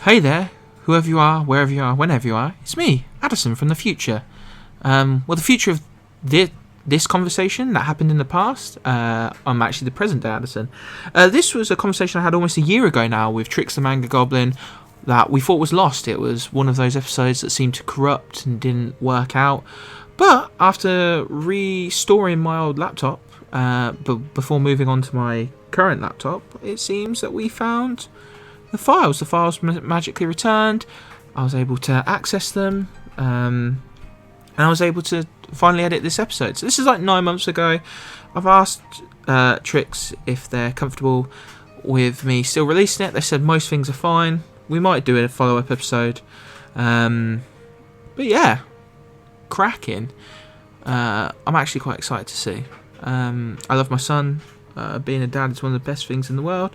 Hey there, whoever you are, wherever you are, whenever you are. It's me, Addison from the future. The future of this conversation that happened in the past. I'm actually the present day Addison. This was a conversation I had almost a year ago now with Trix the Manga Goblin that we thought was lost. It was one of those episodes that seemed to corrupt and didn't work out. But after restoring my old laptop, before moving on to my current laptop, it seems that we found the files. The files magically returned. I was able to access them, and I was able to finally edit this episode. So this is like 9 months ago. I've asked Trix if they're comfortable with me still releasing it. They said most things are fine. We might do a follow-up episode. But yeah, cracking. I'm actually quite excited to see. I love my son. Being a dad is one of the best things in the world.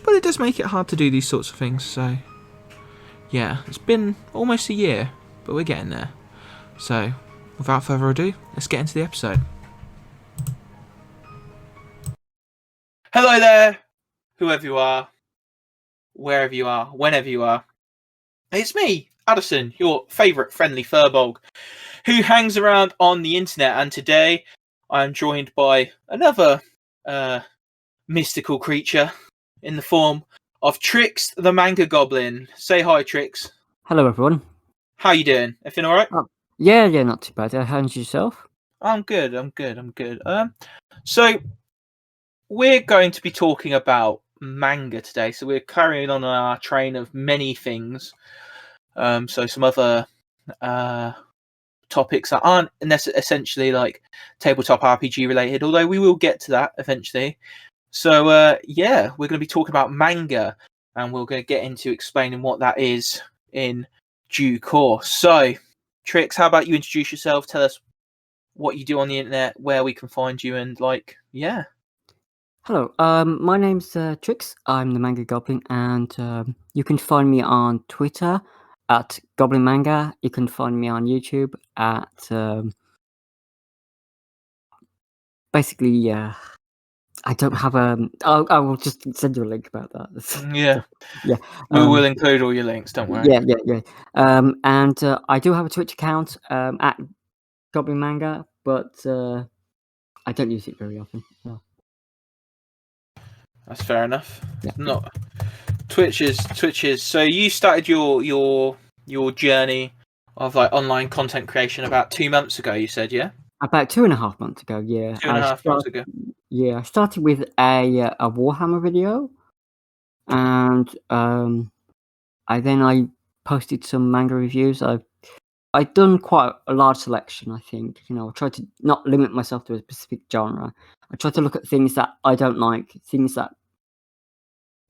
But it does make it hard to do these sorts of things, so yeah, it's been almost a year, but we're getting there. So, without further ado, let's get into the episode. Hello there, whoever you are, wherever you are, whenever you are. It's me, Addison, your favourite friendly furbolg, who hangs around on the internet, and today I'm joined by another mystical creature in the form of Trix the Manga Goblin. Say hi, Trix. Hello, everyone. How you doing? Everything all right? Yeah, not too bad. How's yourself? I'm good. So we're going to be talking about manga today. So we're carrying on our train of many things. So some other topics that aren't essentially like tabletop RPG related, although we will get to that eventually. So, yeah, we're going to be talking about manga, and we're going to get into explaining what that is in due course. So, Trix, how about you introduce yourself? Tell us what you do on the internet, where we can find you, and yeah. Hello, my name's Trix. I'm the Manga Goblin, and you can find me on Twitter at Goblin Manga. You can find me on YouTube at basically, I don't have a. I will just send you a link about that. Yeah. Yeah. We will include all your links, don't worry. Yeah. And I do have a Twitch account at Goblin Manga, but I don't use it very often. No. That's fair enough. Yeah. Not Twitch is. So you started your journey of like online content creation about 2 months ago. You said, yeah. About 2.5 months ago, yeah. 2.5 months ago. Yeah, I started with a Warhammer video, and I posted some manga reviews. I've done quite a large selection. I think I tried to not limit myself to a specific genre. I tried to look at things that I don't like, things that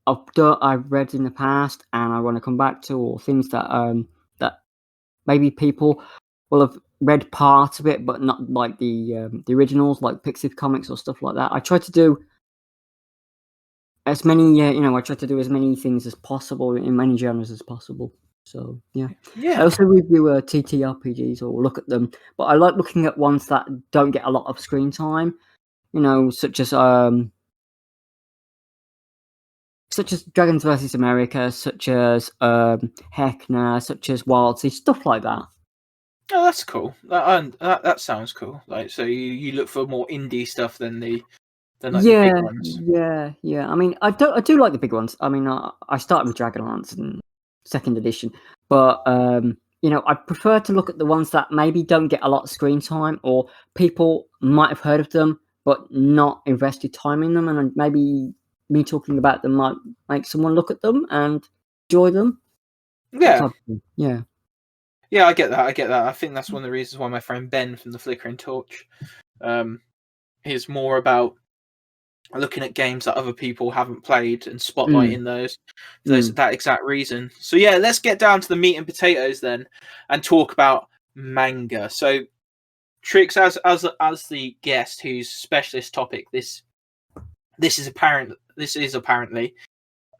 I've read in the past and I want to come back to, or things that that maybe people will have read part of it, but not like the originals, like Pixiv comics or stuff like that. I try to do as many, I try to do as many things as possible in many genres as possible. So yeah. I also review TTRPGs or look at them, but I like looking at ones that don't get a lot of screen time. Such as Dragons vs America, such as Heckner, such as Wildsea, stuff like that. Oh, that's cool. That sounds cool. Like, so you look for more indie stuff than the big ones. Yeah. I mean, I do like the big ones. I mean, I started with Dragonlance and 2nd edition, but I prefer to look at the ones that maybe don't get a lot of screen time, or people might have heard of them but not invested time in them, and maybe me talking about them might make someone look at them and enjoy them. Yeah. Yeah, I get that. I think that's one of the reasons why my friend Ben from the Flickering Torch is more about looking at games that other people haven't played and spotlighting those for that exact reason. So yeah, let's get down to the meat and potatoes then and talk about manga. So Trix, as the guest whose specialist topic this is apparently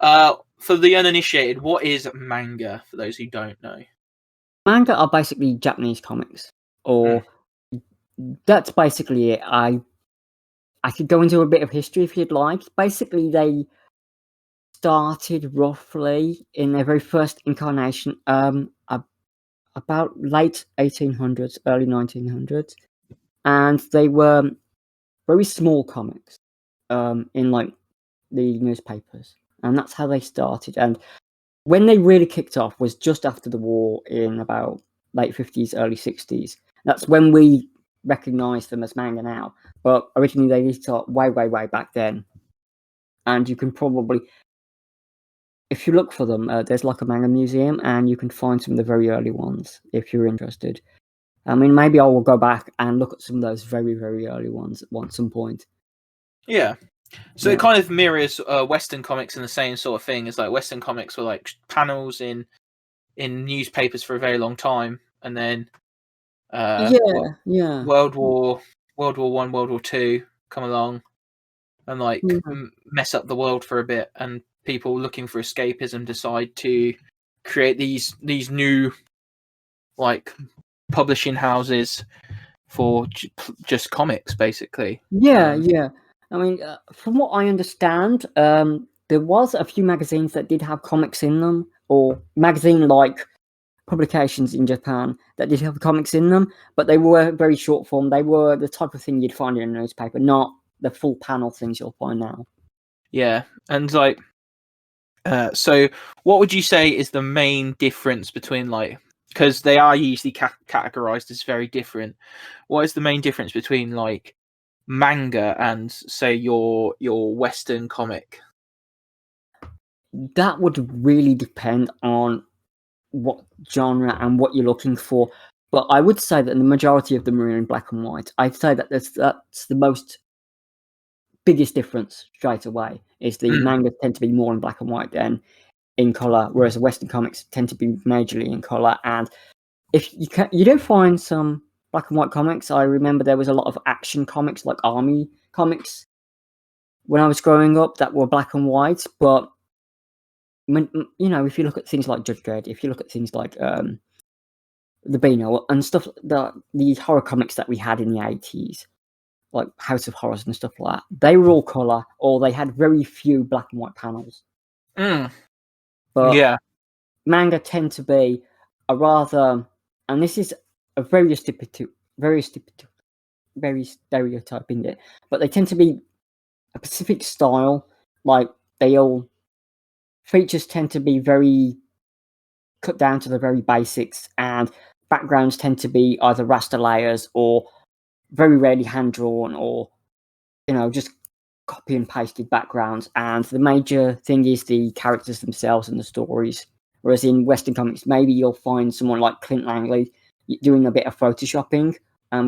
for the uninitiated, what is manga for those who don't know? Manga are basically Japanese comics, or that's basically it. I could go into a bit of history if you'd like. Basically, started roughly in their very first incarnation about late 1800s, early 1900s, and they were very small comics in like the newspapers, and that's how they started. And when they really kicked off was just after the war in about late 50s, early 60s. That's when we recognize them as manga now, but originally they did start way back then. And you can probably, if you look for them, there's like a manga museum, and you can find some of the very early ones if you're interested. I mean, maybe I will go back and look at some of those very early ones at some point. Yeah. So Yeah. it kind of mirrors Western comics in the same sort of thing. As like Western comics were like panels in newspapers for a very long time, and then Yeah. World War One, World War Two come along and like mess up the world for a bit, and people looking for escapism decide to create these new like publishing houses for just comics, basically. Yeah. I mean, from what I understand, there was a few magazines that did have comics in them, or magazine-like publications in Japan that did have comics in them, but they were very short form. They were the type of thing you'd find in a newspaper, not the full panel things you'll find now. Yeah, and like, so what would you say is the main difference between like, because they are usually categorized as very different. What is the main difference between like manga and say your Western comic? That would really depend on what genre and what you're looking for. But I would say that the majority of them are in black and white. I'd say that that's the most biggest difference straight away. Is the manga tend to be more in black and white than in color, whereas the Western comics tend to be majorly in color. And if you do find some black and white comics. I remember there was a lot of action comics, like army comics, when I was growing up that were black and white. But when, if you look at things like Judge Dredd, if you look at things like the Beano and stuff, the horror comics that we had in the 80s, like House of Horrors and stuff like that, they were all color, or they had very few black and white panels. But Yeah, manga tend to be a rather, and this is a very stereotyping it, but they tend to be a specific style. Like features tend to be very cut down to the very basics, and backgrounds tend to be either raster layers or very rarely hand drawn, or just copy and pasted backgrounds. And the major thing is the characters themselves and the stories. Whereas in Western comics, maybe you'll find someone like Clint Langley doing a bit of photoshopping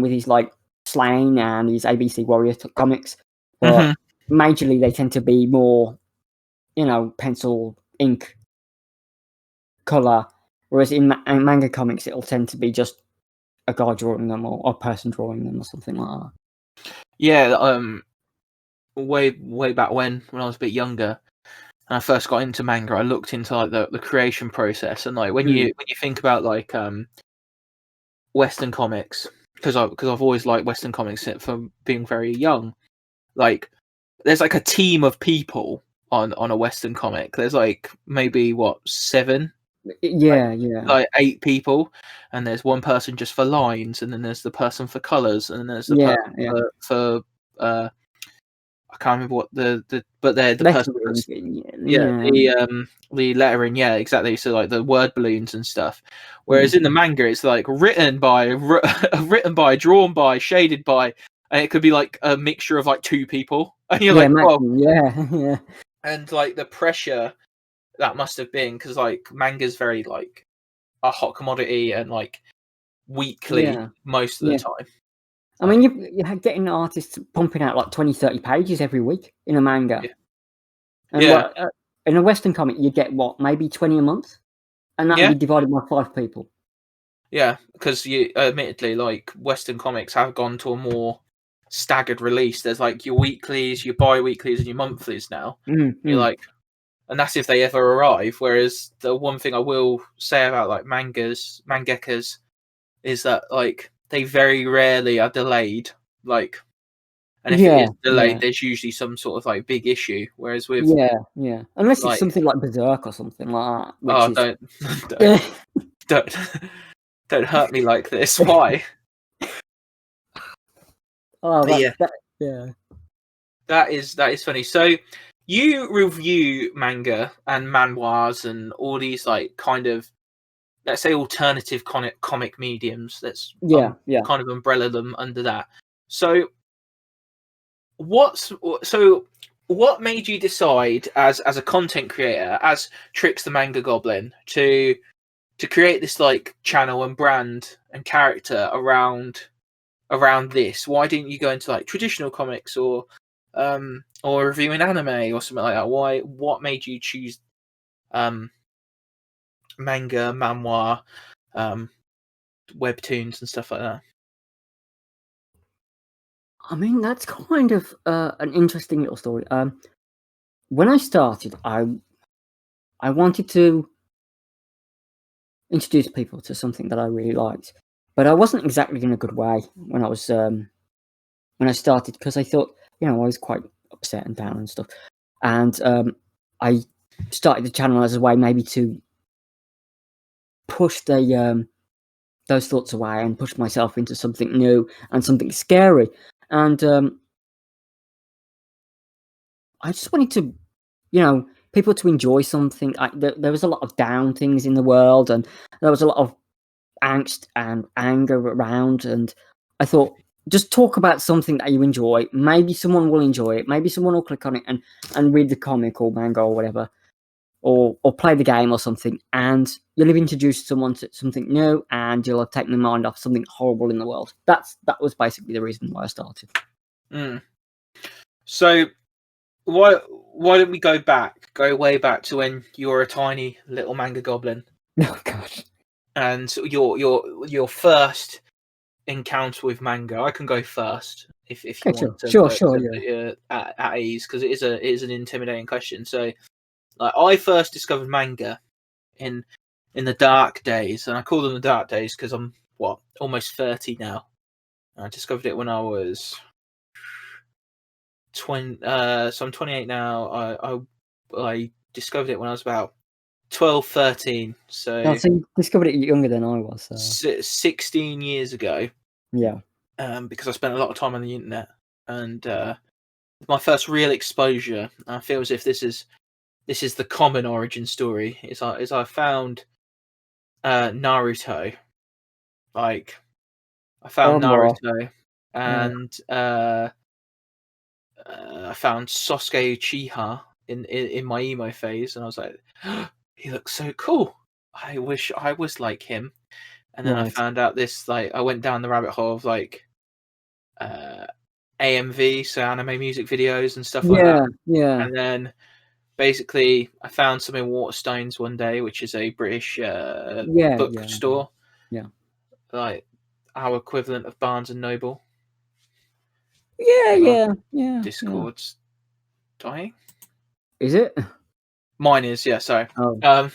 with his like slang and his ABC Warrior comics. But majorly, they tend to be more, pencil, ink, color. Whereas in manga comics, it'll tend to be just a guy drawing them, or a person drawing them, or something like that. Yeah. Way back when I was a bit younger, and I first got into manga, I looked into like the creation process, and like when you think about like Western comics, because I've always liked Western comics from being very young. Like, there's like a team of people on a Western comic. There's like maybe seven, like 8 people, and there's one person just for lines, and then there's the person for colors, and then there's the person for I can't remember what but they're the person. The lettering, yeah, exactly. So like the word balloons and stuff. Whereas in the manga, it's like written by, drawn by, shaded by, and it could be like a mixture of like 2 people. And you're yeah. And like the pressure that must have been, because like manga's very like a hot commodity and like weekly most of the time. I mean, you're getting artists pumping out like 20, 30 pages every week in a manga. And in a Western comic, you get maybe 20 a month? And that would be divided by 5 people. Yeah, because you admittedly, like, Western comics have gone to a more staggered release. There's like your weeklies, your bi-weeklies, and your monthlies now. You're like, and that's if they ever arrive. Whereas the one thing I will say about like mangekas, is that like they very rarely are delayed. Like, and if it is delayed, there's usually some sort of like big issue. Whereas with unless like, it's something like Berserk or something like that. Which oh, is... don't hurt me like this. Why? Oh, that is funny. So you review manga and manhwas and all these like kind of, let's say, alternative comic mediums. Let's kind of umbrella them under that. So what made you decide as a content creator, as Trix the Manga Goblin, to create this like channel and brand and character around this? Why didn't you go into like traditional comics or reviewing anime or something like that? What made you choose manga, manhwa, webtoons and stuff like that? I mean, that's kind of an interesting little story. When I started, I wanted to introduce people to something that I really liked, but I wasn't exactly in a good way when I was when I started, because I thought, I was quite upset and down and stuff, and I started the channel as a way maybe to push those thoughts away and push myself into something new and something scary. And I just wanted to, people to enjoy something. There was a lot of down things in the world, and there was a lot of angst and anger around. And I thought, just talk about something that you enjoy. Maybe someone will enjoy it. Maybe someone will click on it and read the comic or manga or whatever, or play the game or something. And you'll have introduced someone to something new, and you'll have taken their mind off something horrible in the world. That was basically the reason why I started. So why don't we go way back to when you were a tiny little manga goblin? Oh gosh. And your first encounter with manga. I can go first if you want to. Sure. At ease, because it is an intimidating question. So, like, I first discovered manga in the dark days, and I call them the dark days because I'm almost 30 now. I discovered it when I was 20. So I'm 28 now. I discovered it when I was about 12, 13. So you discovered it younger than I was. 16 years ago. Yeah. Because I spent a lot of time on the internet, and my first real exposure, I feel as if this is the common origin story, is I found Naruto. Like, I found Naruto, and I found Sasuke Uchiha in my emo phase, and I was like, oh, he looks so cool. I wish I was like him. And then I found out this, like, I went down the rabbit hole of like AMV, so anime music videos and stuff like that. Yeah. And then basically I found some in Waterstones one day, which is a British bookstore. Yeah. Like our equivalent of Barnes and Noble. Yeah. Discord's dying. Is it? Mine is, yeah, sorry. Oh.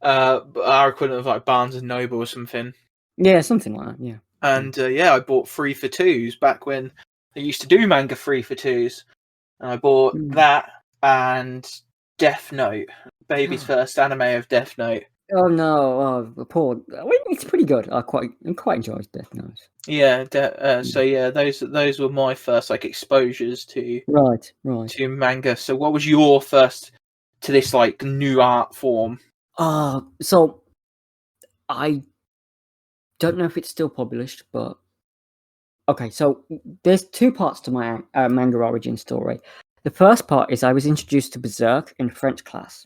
Our equivalent of like Barnes and Noble or something. Yeah, something like that, yeah. And I bought 3 for 2s back when they used to do manga 3 for 2s. And I bought that and Death Note, baby's first anime of Death Note. Oh no! Oh, poor. It's pretty good. I quite enjoyed Death Note. Yeah. Those were my first like exposures to to manga. So, what was your first to this like new art form? So I don't know if it's still published, but okay. So there's 2 parts to my manga origin story. The first part is I was introduced to Berserk in French class.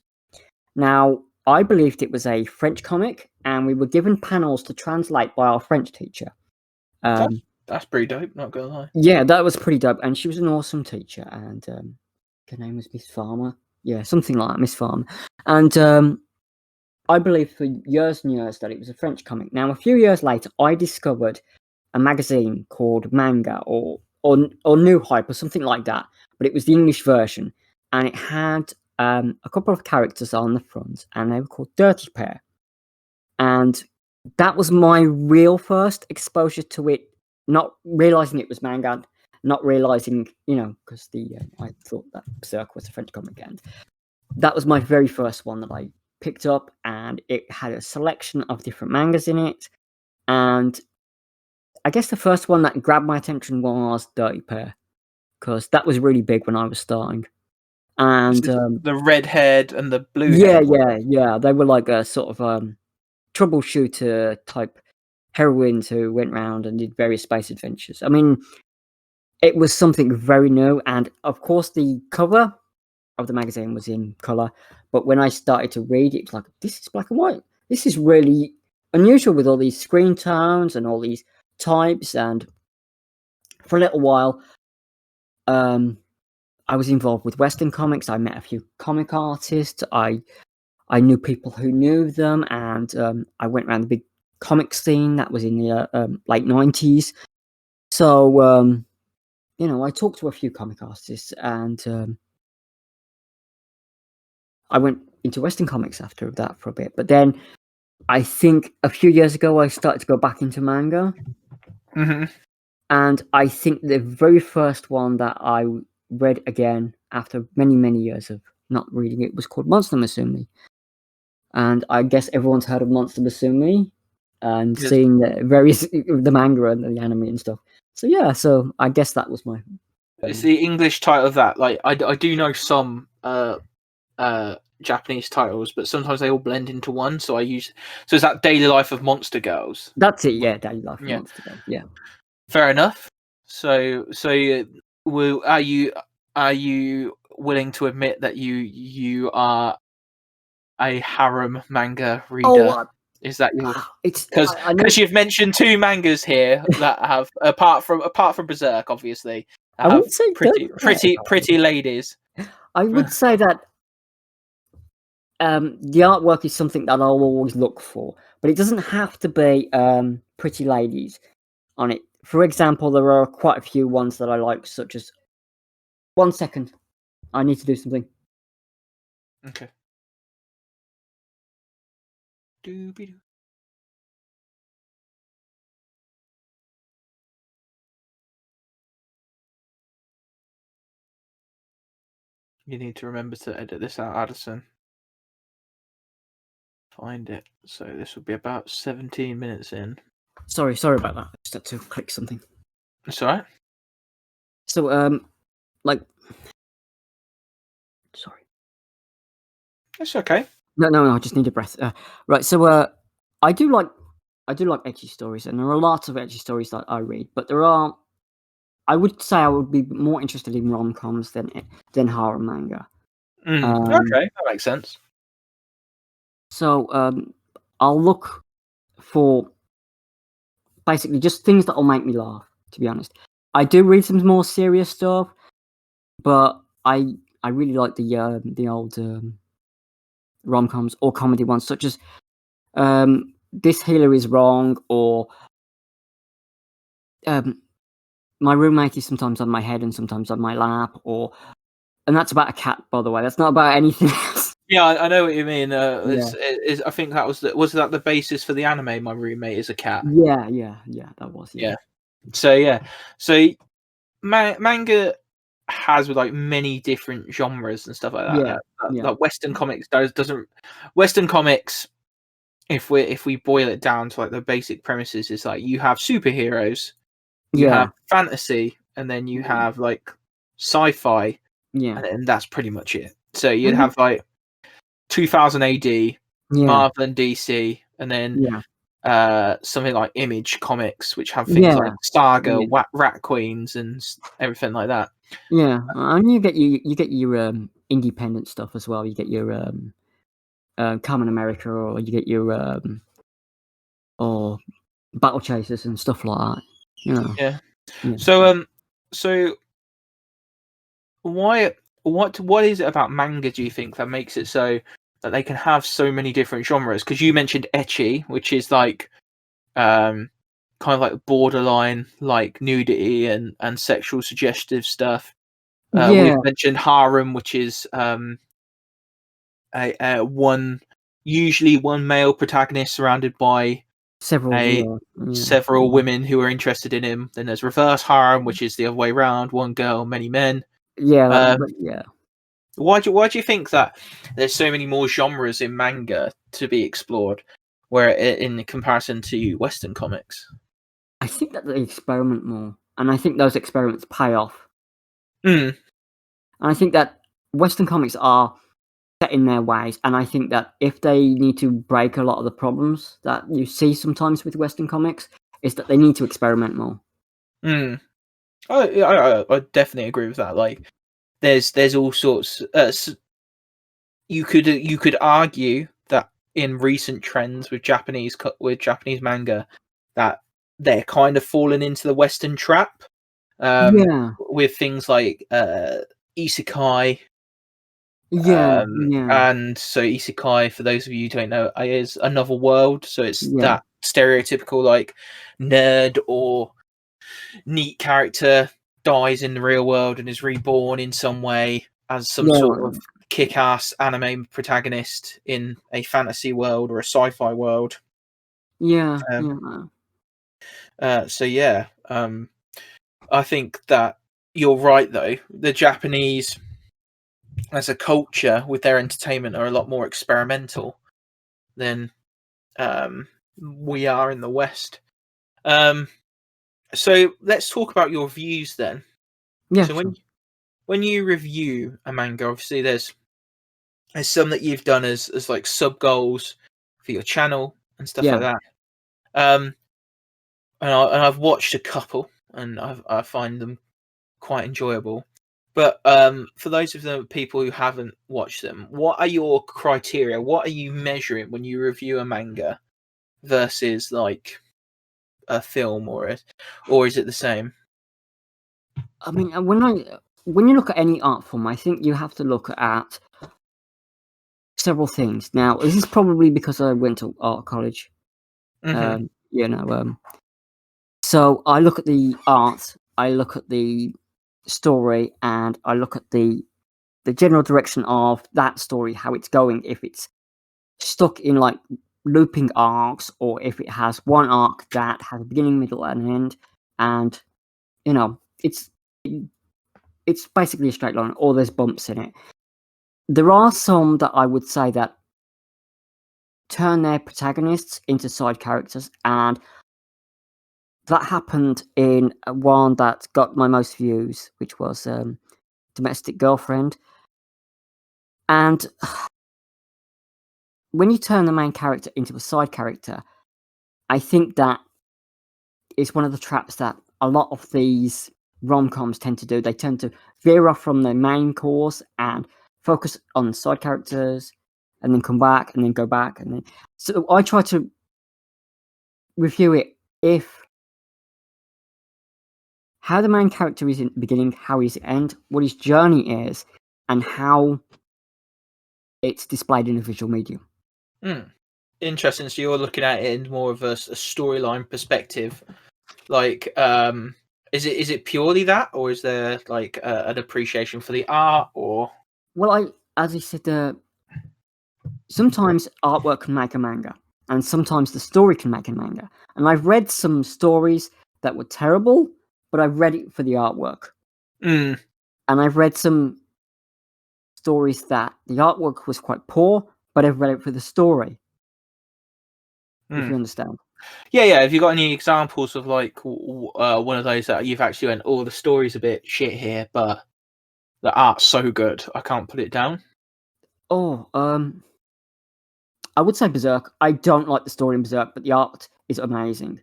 Now, I believed it was a French comic, and we were given panels to translate by our French teacher. That's pretty dope, not gonna lie. Yeah, that was pretty dope, and she was an awesome teacher, and her name was Miss Farmer. Yeah, something like that, Miss Farmer. And I believed for years and years that it was a French comic. Now, a few years later, I discovered a magazine called Manga or New Hype or something like that, but it was the English version, and it had a couple of characters on the front, and they were called Dirty Pair. And that was my real first exposure to it, not realizing it was manga. not realizing, because I thought that Berserk was a French comic, and that was my very first one that I picked up, and it had a selection of different mangas in it. And I guess the first one that grabbed my attention was Dirty Pair, because that was really big when I was starting. And the red haired and the blue yeah, haired. yeah, they were like a sort of troubleshooter type heroines who went around and did various space adventures. I mean, it was something very new, and of course the cover of the magazine was in color, but when I started to read it, it's like, this is black and white. This is really unusual with all these screen tones and all these types. And for a little while, I was involved with Western comics. I met a few comic artists. I knew people who knew them, and I went around the big comic scene that was in the late 90s. So, I talked to a few comic artists, and I went into Western comics after that for a bit. But then I think a few years ago, I started to go back into manga. Mm-hmm. And I think the very first one that I read again after many, many years of not reading it was called Monster Musume. And I guess everyone's heard of Monster Musume and seen the manga and the anime and stuff. So yeah, so I guess that was my... It's the English title of that. Like I do know some Japanese titles, but sometimes they all blend into one. So is that Daily Life of Monster Girls? That's it, yeah, Daily Life of Monster Girls, yeah. Fair enough. So are you willing to admit that you are a harem manga reader? Is that your? Because you've mentioned two mangas here that have apart from Berserk, obviously, I would say pretty ladies. I would say that the artwork is something that I'll always look for, but it doesn't have to be pretty ladies on it. For example, there are quite a few ones that I like, such as... 1 second. I need to do something. Okay. You need to remember to edit this out, Addison. Find it. So this will be about 17 minutes in. Sorry about that. I just had to click something. That's all right. So, sorry. It's okay. No, I just need a breath. Right, so I do like ecchi stories, and there are lots of ecchi stories that I read, but I would say I would be more interested in rom-coms than harem manga. Okay, that makes sense. So, I'll look for basically just things that will make me laugh, to be honest. I do read some more serious stuff, but I really like the old rom-coms or comedy ones, such as This Healer is Wrong, or My Roommate is Sometimes on My Head and Sometimes on My Lap, and that's about a cat, by the way. That's not about anything else. Yeah, I know what you mean. I think that was that the basis for the anime. My Roommate is a Cat. Yeah, that was. Yeah. So manga has like many different genres and stuff like that. Like Western comics doesn't. Western comics, if we boil it down to like the basic premises, is like you have superheroes, you have fantasy, and then you have like sci-fi, and that's pretty much it. So you'd have like 2000 AD, Marvel and DC, and then something like Image Comics, which have things like Saga, Rat Queens, and everything like that. Yeah, and you get your independent stuff as well. You get your Common America, or you get your or Battle Chasers and stuff like that. Yeah. So what is it about manga, do you think, that makes it so that they can have so many different genres? Because you mentioned ecchi, which is like kind of like borderline like nudity and sexual suggestive stuff. We've mentioned harem, which is usually one male protagonist surrounded by Several, several women who are interested in him. Then there's reverse harem, which is the other way around: one girl, many men. yeah. Why do you think that there's so many more genres in manga to be explored, where in comparison to Western comics? I think that they experiment more, and I think those experiments pay off. Mm. And I think that Western comics are set in their ways, and I think that if they need to break a lot of the problems that you see sometimes with Western comics, is that they need to experiment more. Mm. I definitely agree with that. Like, there's all sorts. You could argue that in recent trends with Japanese manga, that they're kind of falling into the Western trap. Yeah. With things like isekai. Yeah. And so isekai, for those of you who don't know, is another world. So it's that stereotypical like nerd or neat character dies in the real world and is reborn in some way as some sort of kick-ass anime protagonist in a fantasy world or a sci-fi world. I think that you're right, though. The Japanese, as a culture, with their entertainment, are a lot more experimental than we are in the West. So let's talk about your views then. Yeah. So when you review a manga, obviously there's some that you've done as like sub goals for your channel and stuff like that. And I've watched a couple, and I find them quite enjoyable. But for those of the people who haven't watched them, what are your criteria? What are you measuring when you review a manga versus like a film, or is it the same? I mean, when you look at any art form, I think you have to look at several things. Now, this is probably because I went to art college. Mm-hmm. So I look at the art, I look at the story, and I look at the general direction of that story, how it's going, if it's stuck in like looping arcs, or if it has one arc that has a beginning, middle, and end, and it's basically a straight line, or there's bumps in it. There are some that I would say that turn their protagonists into side characters, and that happened in one that got my most views, which was Domestic Girlfriend. And when you turn the main character into a side character, I think that is one of the traps that a lot of these rom-coms tend to do. They tend to veer off from their main course and focus on side characters, and then come back, and then go back, and then. So I try to review it how the main character is in the beginning, how he's at the end, what his journey is, and how it's displayed in a visual medium. Interesting. So you're looking at it in more of a storyline perspective. Like, is it purely that, or is there like an appreciation for the art, or? Well, as I said, sometimes artwork can make a manga, and sometimes the story can make a manga. And I've read some stories that were terrible, but I've read it for the artwork. And I've read some stories that the artwork was quite poor, but I've read it for the story. If you understand. Yeah. Have you got any examples of like one of those that you've actually went, oh, the story's a bit shit here, but the art's so good, I can't put it down? Oh, I would say Berserk. I don't like the story in Berserk, but the art is amazing.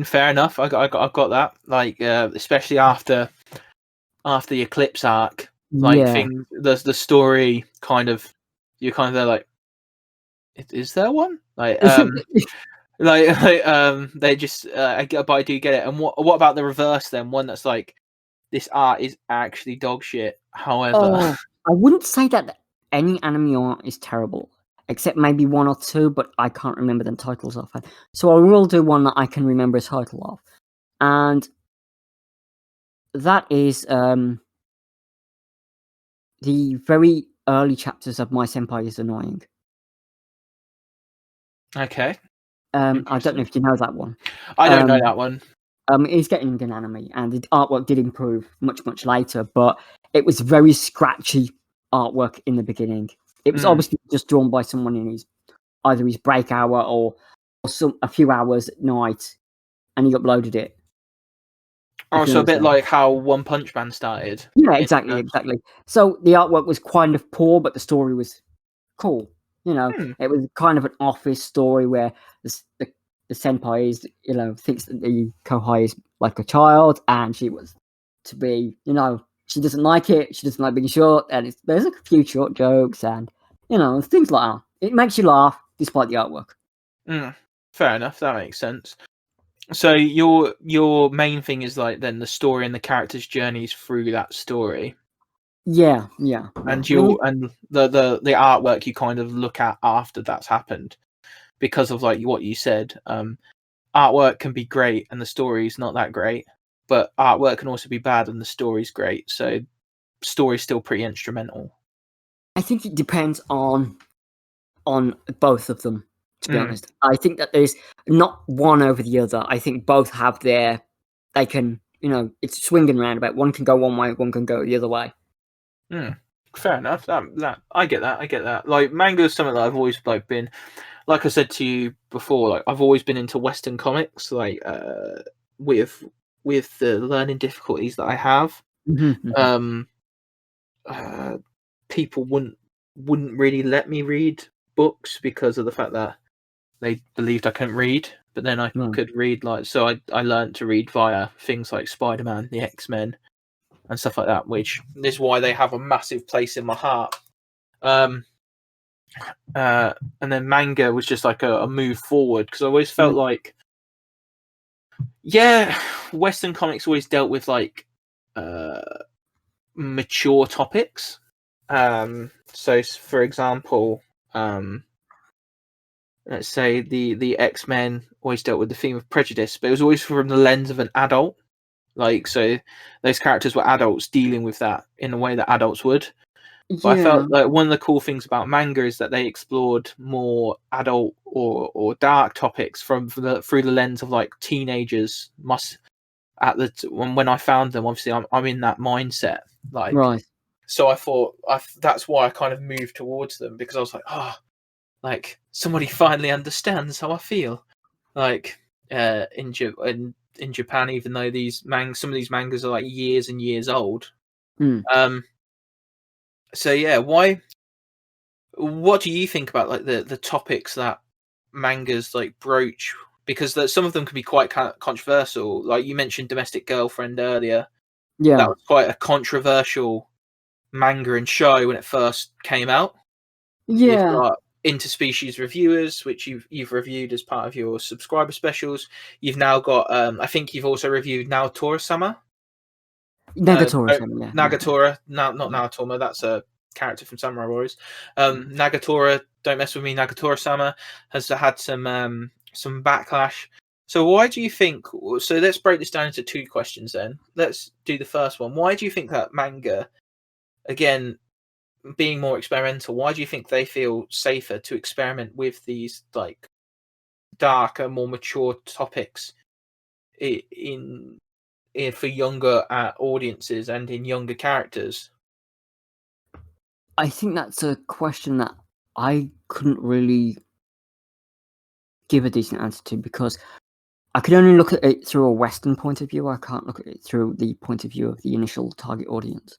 Fair enough. I've got that. Like, especially after the Eclipse arc, like things, the story kind of, you're kind of there like, is there one? Like, they just, but I do get it. And what about the reverse then? One that's like, this art is actually dog shit. However, I wouldn't say that any anime art is terrible, except maybe one or two, but I can't remember the titles of it. So I will do one that I can remember a title of, and that is the very early chapters of My Senpai is Annoying. okay. I don't know if you know that one. I don't know that one. It's getting an anime, and the artwork did improve much later, but it was very scratchy artwork in the beginning. It was obviously just drawn by someone in either his break hour or a few hours at night, and he uploaded it. Oh, so a bit like how One Punch Man started. Yeah, exactly. So the artwork was kind of poor, but the story was cool. It was kind of an office story where the senpai is, thinks that the kohai is like a child, and she was to be, she doesn't like it. She doesn't like being short, and there's a few short jokes and things like that. It makes you laugh despite the artwork. Fair enough. That makes sense. So your main thing is like then the story and the characters' journeys through that story. Yeah. And the artwork you kind of look at after that's happened, because of like what you said. Artwork can be great and the story's not that great, but artwork can also be bad and the story's great. So story's still pretty instrumental. I think it depends on both of them. To be honest, I think that there's not one over the other. I think both have they can, it's swinging around about. One can go one way, one can go the other way. Fair enough. That I get that. Like manga is something that I've always like been, like I said to you before, like I've always been into Western comics, like with the learning difficulties that I have. People wouldn't really let me read books because of the fact that they believed I couldn't read, but then I could read, so I learned to read via things like Spider-Man, the X-Men, and stuff like that, which is why they have a massive place in my heart. And then manga was just like a move forward, because I always felt like, Western comics always dealt with like mature topics. So for example, let's say the X-Men always dealt with the theme of prejudice, but it was always from the lens of an adult. Like, so those characters were adults dealing with that in a way that adults would. But I felt like one of the cool things about manga is that they explored more adult or dark topics through the lens of like teenagers. When I found them, obviously I'm in that mindset. Like, right. So I thought that's why I kind of moved towards them, because I was like, like somebody finally understands how I feel. Like in Japan, even though some of these mangas are like years and years old. So yeah, what do you think about like the topics that mangas like broach? Because some of them can be quite controversial. Like you mentioned Domestic Girlfriend earlier. Yeah. That was quite a controversial manga and show when it first came out. You've got interspecies reviewers, which you've reviewed as part of your subscriber specials. You've now got I think you've also reviewed Naotora-sama. Nagatora, Nagatora, not Naotoma, that's a character from Samurai Warriors. Nagatora, Don't Mess With Me, Nagatora-sama has had some backlash. So why do you think, so let's break this down into two questions then. Let's do the first one. Why do you think that manga, again, being more experimental, why do you think they feel safer to experiment with these like darker, more mature topics for younger audiences and in younger characters? I think that's a question that I couldn't really give a decent answer to, because I could only look at it through a Western point of view. I can't look at it through the point of view of the initial target audience.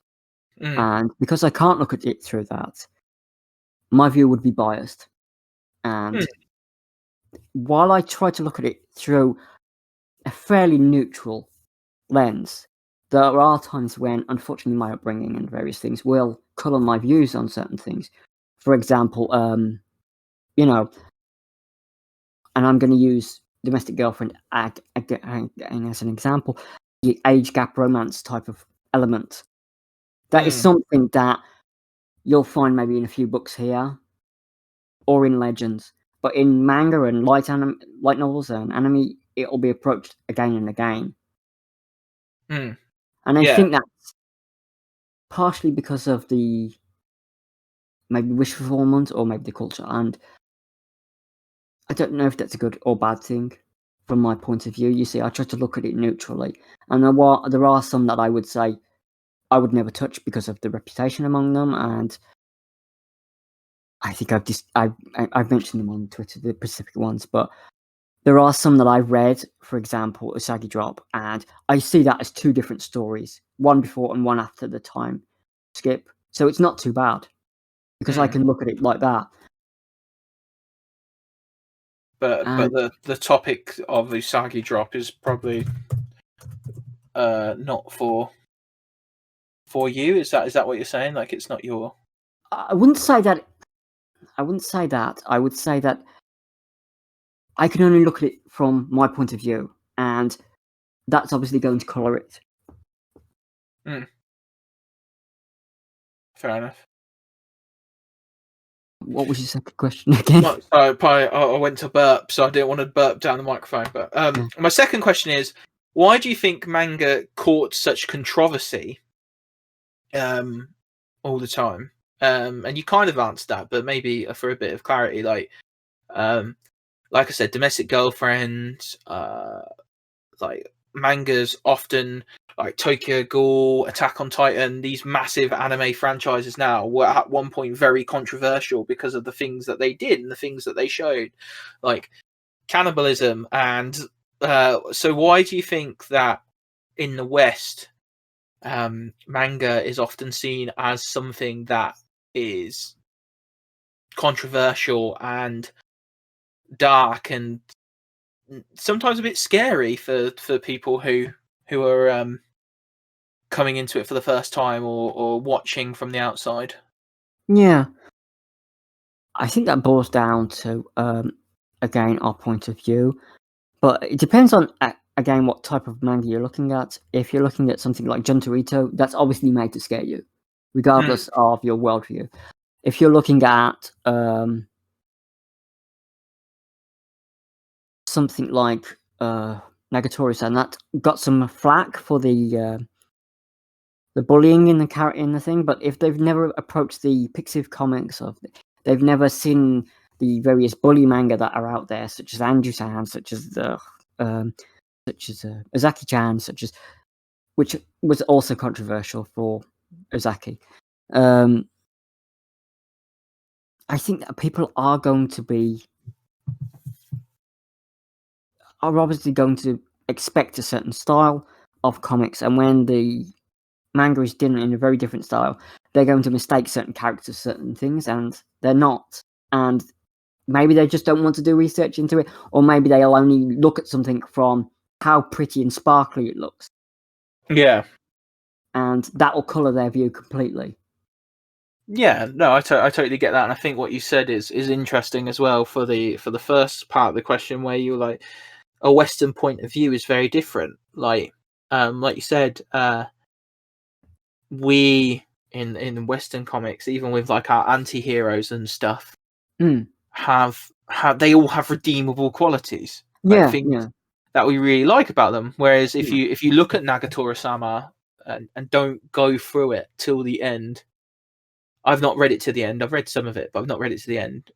And because I can't look at it through that, my view would be biased. And while I try to look at it through a fairly neutral lens, there are times when, unfortunately, my upbringing and various things will colour my views on certain things. For example, and I'm going to use Domestic Girlfriend as an example, the age gap romance type of element. That is something that you'll find maybe in a few books here or in Legends. But in manga and light novels and anime, it'll be approached again and again. And I think that's partially because of the maybe wish fulfillment or maybe the culture. And I don't know if that's a good or bad thing from my point of view. You see, I try to look at it neutrally, and there are some that I would say I would never touch because of the reputation among them, and I think I've mentioned them on Twitter, the Pacific ones, but there are some that I've read, for example, Usagi Drop, and I see that as two different stories, one before and one after the time skip. So it's not too bad because I can look at it like that. But the topic of Usagi Drop is probably not for you. Is that what you're saying? Like, it's not your... I wouldn't say that. I wouldn't say that. I would say that I can only look at it from my point of view, and that's obviously going to colour it. Fair enough. What was your second question again? I went to burp, so I didn't want to burp down the microphone. But my second question is, why do you think manga caught such controversy all the time? And you kind of answered that, but maybe for a bit of clarity, like I said, domestic girlfriends, like mangas often, like Tokyo Ghoul, Attack on Titan, these massive anime franchises now were at one point very controversial because of the things that they did and the things that they showed, like cannibalism. And so why do you think that in the West, manga is often seen as something that is controversial and dark and sometimes a bit scary for people who are coming into it for the first time or watching from the outside? Yeah, I think that boils down to again our point of view, but it depends on again what type of manga you're looking at. If you're looking at something like Junto, that's obviously made to scare you, regardless of your worldview. If you're looking at something like Nagatori-san, that got some flack for the bullying in the thing, but if they've never approached the Pixiv comics they've never seen the various bully manga that are out there, such as Anju-san, such as Ozaki-chan, which was also controversial for Ozaki. I think that people are obviously going to expect a certain style of comics, and when the manga is done in a very different style, they're going to mistake certain characters, certain things, and they're not. And maybe they just don't want to do research into it, or maybe they'll only look at something from how pretty and sparkly it looks. Yeah. And that will colour their view completely. Yeah, no, I totally get that, and I think what you said is interesting as well for the first part of the question, where you're like, a Western point of view is very different. Like you said, we in Western comics, even with like our anti-heroes and stuff, have they all have redeemable qualities, like things that we really like about them. Whereas if you look at Nagatora-sama and don't go through it till the end, I've not read it to the end. I've read some of it, but I've not read it to the end.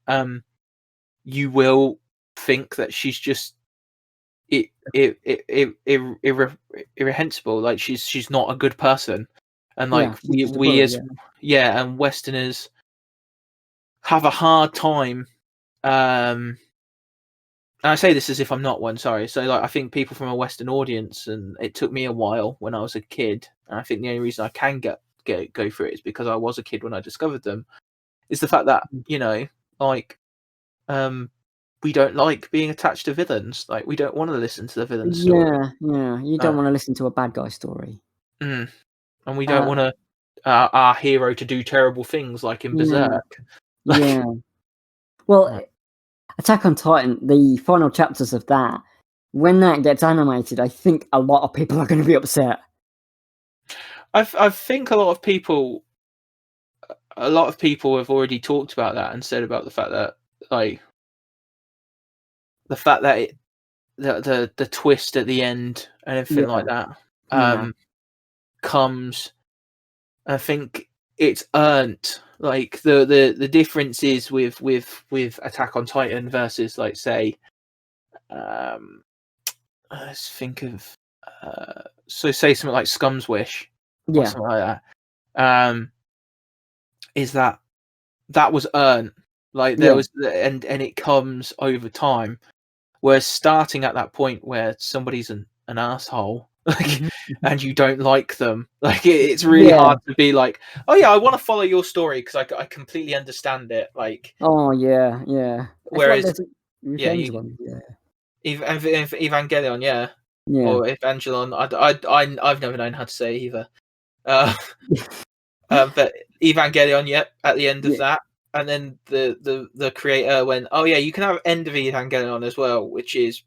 You will think that she's just irrehensible. Like she's not a good person, and like and Westerners have a hard time. And I say this as if I'm not one. Sorry. So like I think people from a Western audience, and it took me a while when I was a kid. And I think the only reason I can go through it is because I was a kid when I discovered them. Is the fact that we don't like being attached to villains. Like we don't want to listen to the villain story. Yeah. You don't want to listen to a bad guy story. And we don't want our hero to do terrible things like in Berserk. Yeah. Well, Attack on Titan, the final chapters of that, when that gets animated, I think a lot of people are going to be upset. I think a lot of people have already talked about that and said about the fact that the twist at the end and everything like that comes. I think it's earned. Like the difference is with Attack on Titan versus, like, say, let's think of so say something like Scum's Wish or Yeah. something like that. Is that was earned. Like, there was, and it comes over time. Whereas starting at that point where somebody's an asshole, like, and you don't like them, like, it's really hard to be like, oh yeah, I want to follow your story because I completely understand it. Like, oh yeah, yeah. whereas, It's like revenge one. Evangelion, yeah, Yeah. or Evangelon, I've never known how to say it either. But Evangelion, yep, at the end of that. And then the creator went, oh yeah, you can have End of Evangelion as well, which is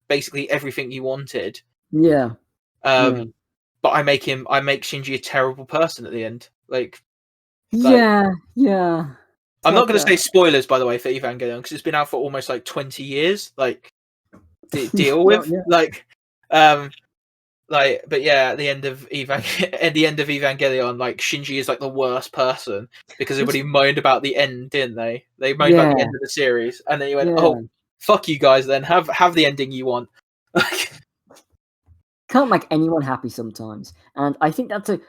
basically everything you wanted. Yeah. But I make Shinji a terrible person at the end. Like, yeah. I'm not going to say spoilers, by the way, for Evangelion, because it's been out for almost like 20 years. Like, deal with but yeah, at the end of Evangelion, like, Shinji is like the worst person because everybody moaned about the end, didn't they? They moaned about the end of the series, and then you went, "Oh, fuck you guys! Then have the ending you want." Can't make anyone happy sometimes, and I think that's a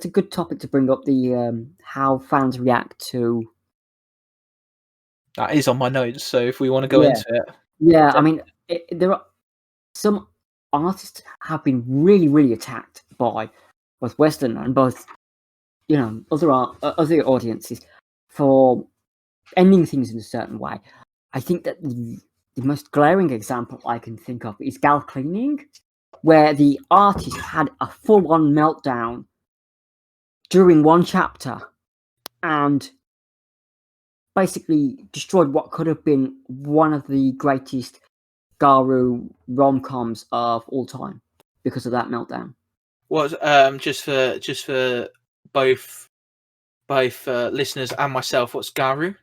good topic to bring up, the how fans react to. That is on my notes, so if we want to go into it, I mean, there are some artists have been really, really attacked by both Western and both, other audiences for ending things in a certain way. I think that the most glaring example I can think of is Gal Cleaning, where the artist had a full-on meltdown during one chapter and basically destroyed what could have been one of the greatest Garu rom-coms of all time because of that meltdown. Was just for both listeners and myself, what's Garu?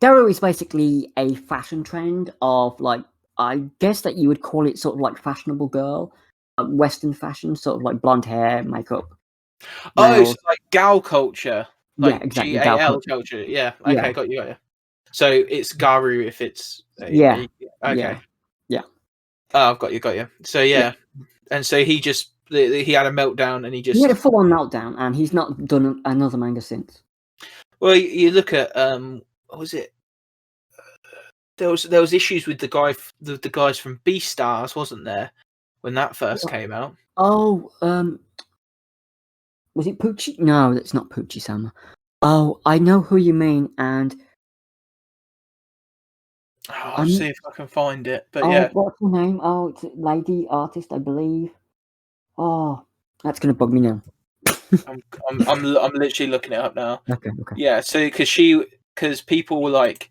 Garu is basically a fashion trend of, like, I guess that you would call it sort of like fashionable girl, Western fashion, sort of like blonde hair, makeup. Oh, so like gal culture, like exactly, GAL culture. Yeah, okay, got you. So it's Garu if it's okay. Yeah. Oh, I've got you. So and so he had a meltdown, and he had a full-on meltdown, and he's not done another manga since. Well, you look at what was it? There was issues with the guys from Beastars, wasn't there, when that first came out? Oh, was it Poochie? No, that's not Poochie-sama. Oh, I know who you mean, and I'll see if I can find it. But what's her name? Oh, it's a lady artist, I believe. Oh, that's gonna bug me now. I'm literally looking it up now. Okay. Yeah, so because people were like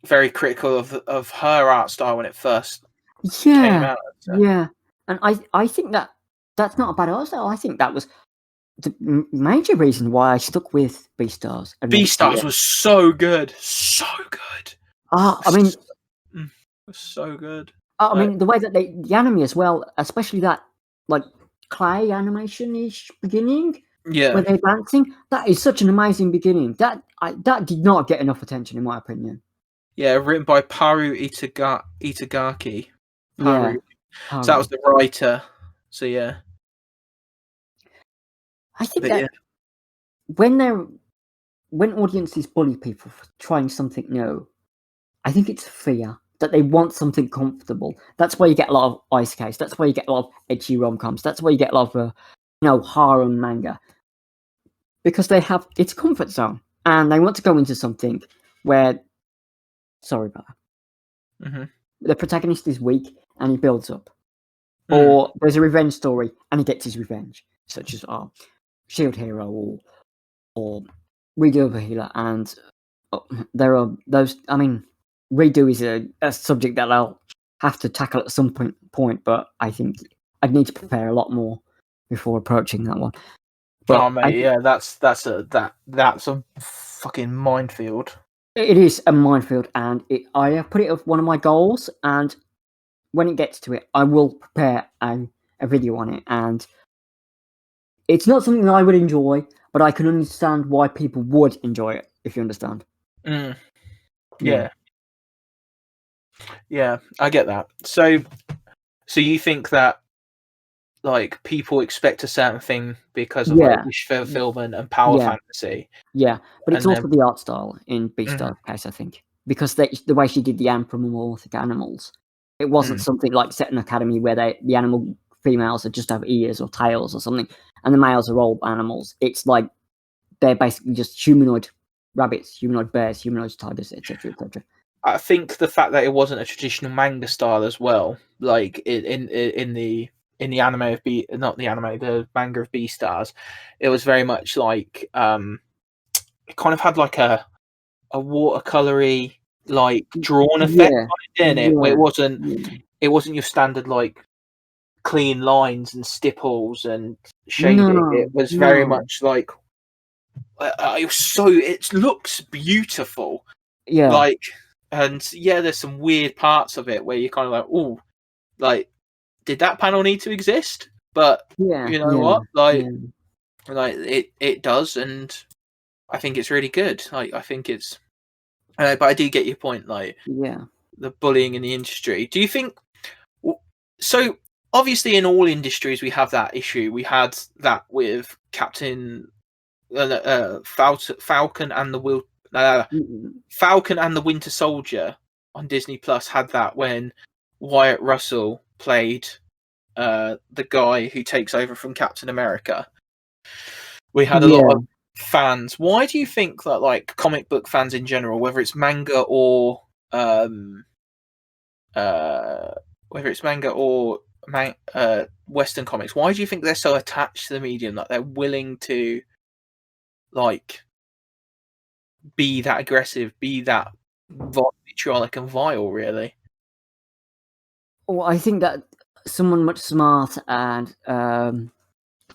very critical of her art style when it first came out. So. Yeah, and I think that's not a bad art style. I think that was the major reason why I stuck with Beastars. Beastars was so good. I mean, was so good. I mean, the way that the anime as well, especially that, like, clay animation-ish beginning, where they're dancing, that is such an amazing beginning. That did not get enough attention, in my opinion. Yeah, written by Paru Itagaki. Paru. So that was the writer. So yeah. I think that when audiences bully people for trying something new, I think it's fear that they want something comfortable. That's why you get a lot of ice case. That's why you get a lot of edgy rom-coms. That's why you get a lot of harem manga, because they have its comfort zone and they want to go into something where, sorry about that, the protagonist is weak and he builds up, or there's a revenge story and he gets his revenge, such as Shield Hero or Redo of a Healer, and there are those. I mean, Redo is a subject that I'll have to tackle at some point, but I think I'd need to prepare a lot more before approaching that one. But that's a fucking minefield. It is a minefield, and I have put it as one of my goals, and when it gets to it, I will prepare a video on it, and it's not something that I would enjoy, but I can understand why people would enjoy it, if you understand. Yeah, I get that. So you think that like people expect a certain thing because of like wish fulfillment and power fantasy? Yeah, but it's and also the art style in Beastar's case, I think, because the way she did the anthropomorphic animals, it wasn't something like set in an academy where the animal females are just have ears or tails or something, and the males are all animals. It's like they're basically just humanoid rabbits, humanoid bears, humanoid tigers, etc., etc. I think the fact that it wasn't a traditional manga style as well, like in the anime of the manga of Beastars, it was very much like it kind of had like a watercolory like drawn effect in it, where it wasn't your standard like clean lines and stipples and shading. It was very much like it looks beautiful. Like, and there's some weird parts of it where you're kind of like, oh, like, did that panel need to exist? But you know what, like it does, and I think it's really good. Like, I think it's, but I do get your point. Like, the bullying in the industry. Do you think? So obviously, in all industries, we have that issue. We had that with Captain Falcon and the Falcon and the Winter Soldier on Disney Plus had that when Wyatt Russell played the guy who takes over from Captain America. We had a lot of fans. Why do you think that, like, comic book fans in general, whether it's manga or Western comics, why do you think they're so attached to the medium that they're willing to like be that aggressive, be that vitriolic and vile, really? Well, I think that someone much smarter and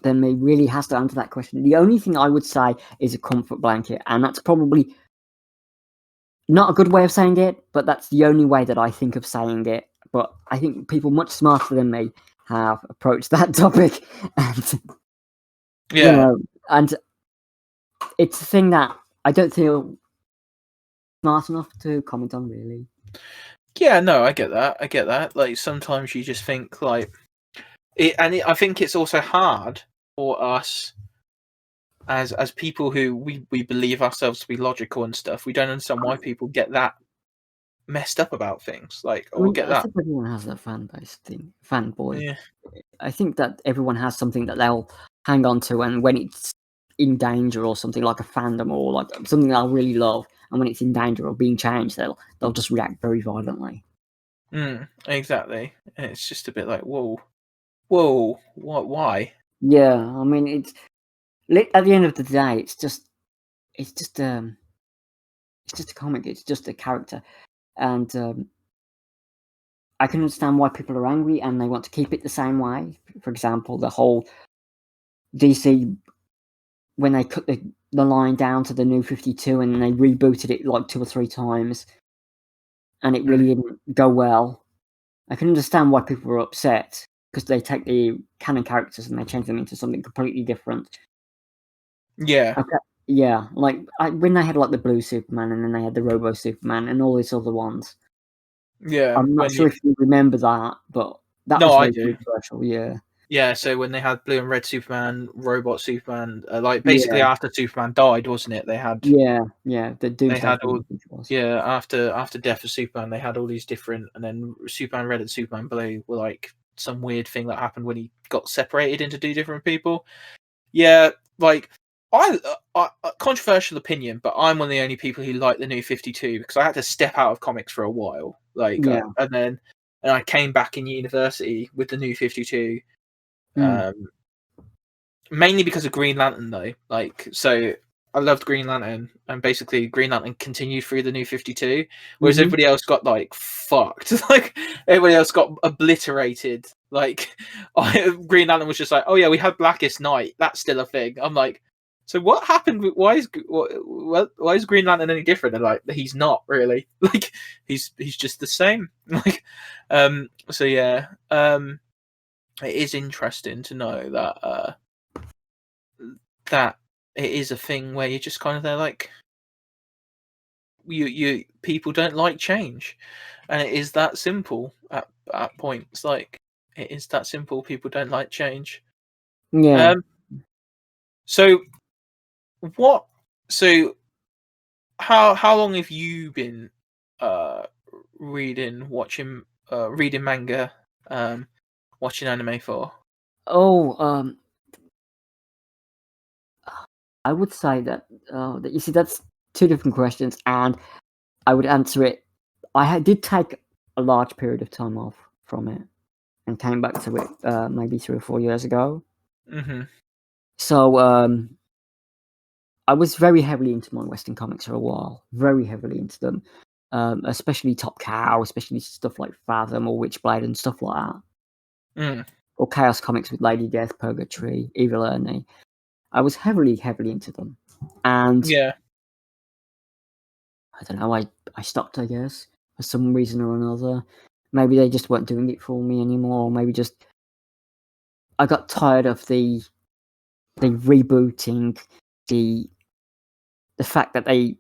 than me really has to answer that question. The only thing I would say is a comfort blanket, and that's probably not a good way of saying it, but that's the only way that I think of saying it. But I think people much smarter than me have approached that topic, and and it's a thing that I don't feel smart enough to comment on, really. Yeah, no, I get that. Like, sometimes you just think like I think it's also hard for us as people who we believe ourselves to be logical and stuff. We don't understand why people get that messed up about things, like, or get I that. think everyone has that fan base thing, fanboy. Yeah. I think that everyone has something that they'll hang on to, and when it's in danger or something, like a fandom or like something they'll really love, and when it's in danger or being changed, they'll just react very violently. Exactly. And it's just a bit like, whoa, what? Why? Yeah, I mean, it's at the end of the day, it's just a comic. It's just a character, and I can understand why people are angry and they want to keep it the same way. For example, the whole DC, when they cut the line down to the New 52 and they rebooted it like 2 or 3 times, and it really didn't go well. I can understand why people were upset, because they take the canon characters and they change them into something completely different. Yeah. Okay. Yeah, like when they had like the Blue Superman and then they had the Robo Superman and all these other ones. Yeah. I'm not sure if you remember that, but that was very controversial. Yeah. Yeah, so when they had Blue and Red Superman, Robot Superman, like basically after Superman died, wasn't it? They had the Doomsday. They had all after death of Superman, they had all these different, and then Superman Red and Superman Blue were like some weird thing that happened when he got separated into 2 different people. Yeah, like I controversial opinion, but I'm one of the only people who like the New 52 because I had to step out of comics for a while, like, and I came back in university with the New 52. Mainly because of Green Lantern, though. Like, so I loved Green Lantern, and basically Green Lantern continued through the New 52, whereas everybody else got like fucked. Like, everybody else got obliterated. Like, Green Lantern was just like, oh yeah, we had Blackest Night. That's still a thing. I'm like, so what happened? Why is Green Lantern any different? And like, he's not really. Like, he's just the same. Like, so yeah, it is interesting to know that that it is a thing where you're just kind of there like you people don't like change, and it is that simple at points. Like it is that simple. People don't like change. Yeah. So what? So how long have you been reading, watching, reading manga, watching anime for? Oh, I would say that you see that's two different questions, and I would answer it. Did take a large period of time off from it, and came back to it maybe 3 or 4 years ago. Mm-hmm. So I was very heavily into my Western comics for a while, very heavily into them, especially Top Cow, especially stuff like Fathom or Witchblade and stuff like that, Mm. or Chaos Comics with Lady Death, Purgatory, Evil Ernie. I was heavily into them, and Yeah. I don't know. I stopped, I guess, for some reason or another. Maybe they just weren't doing it for me anymore, or maybe just I got tired of the rebooting, the fact that they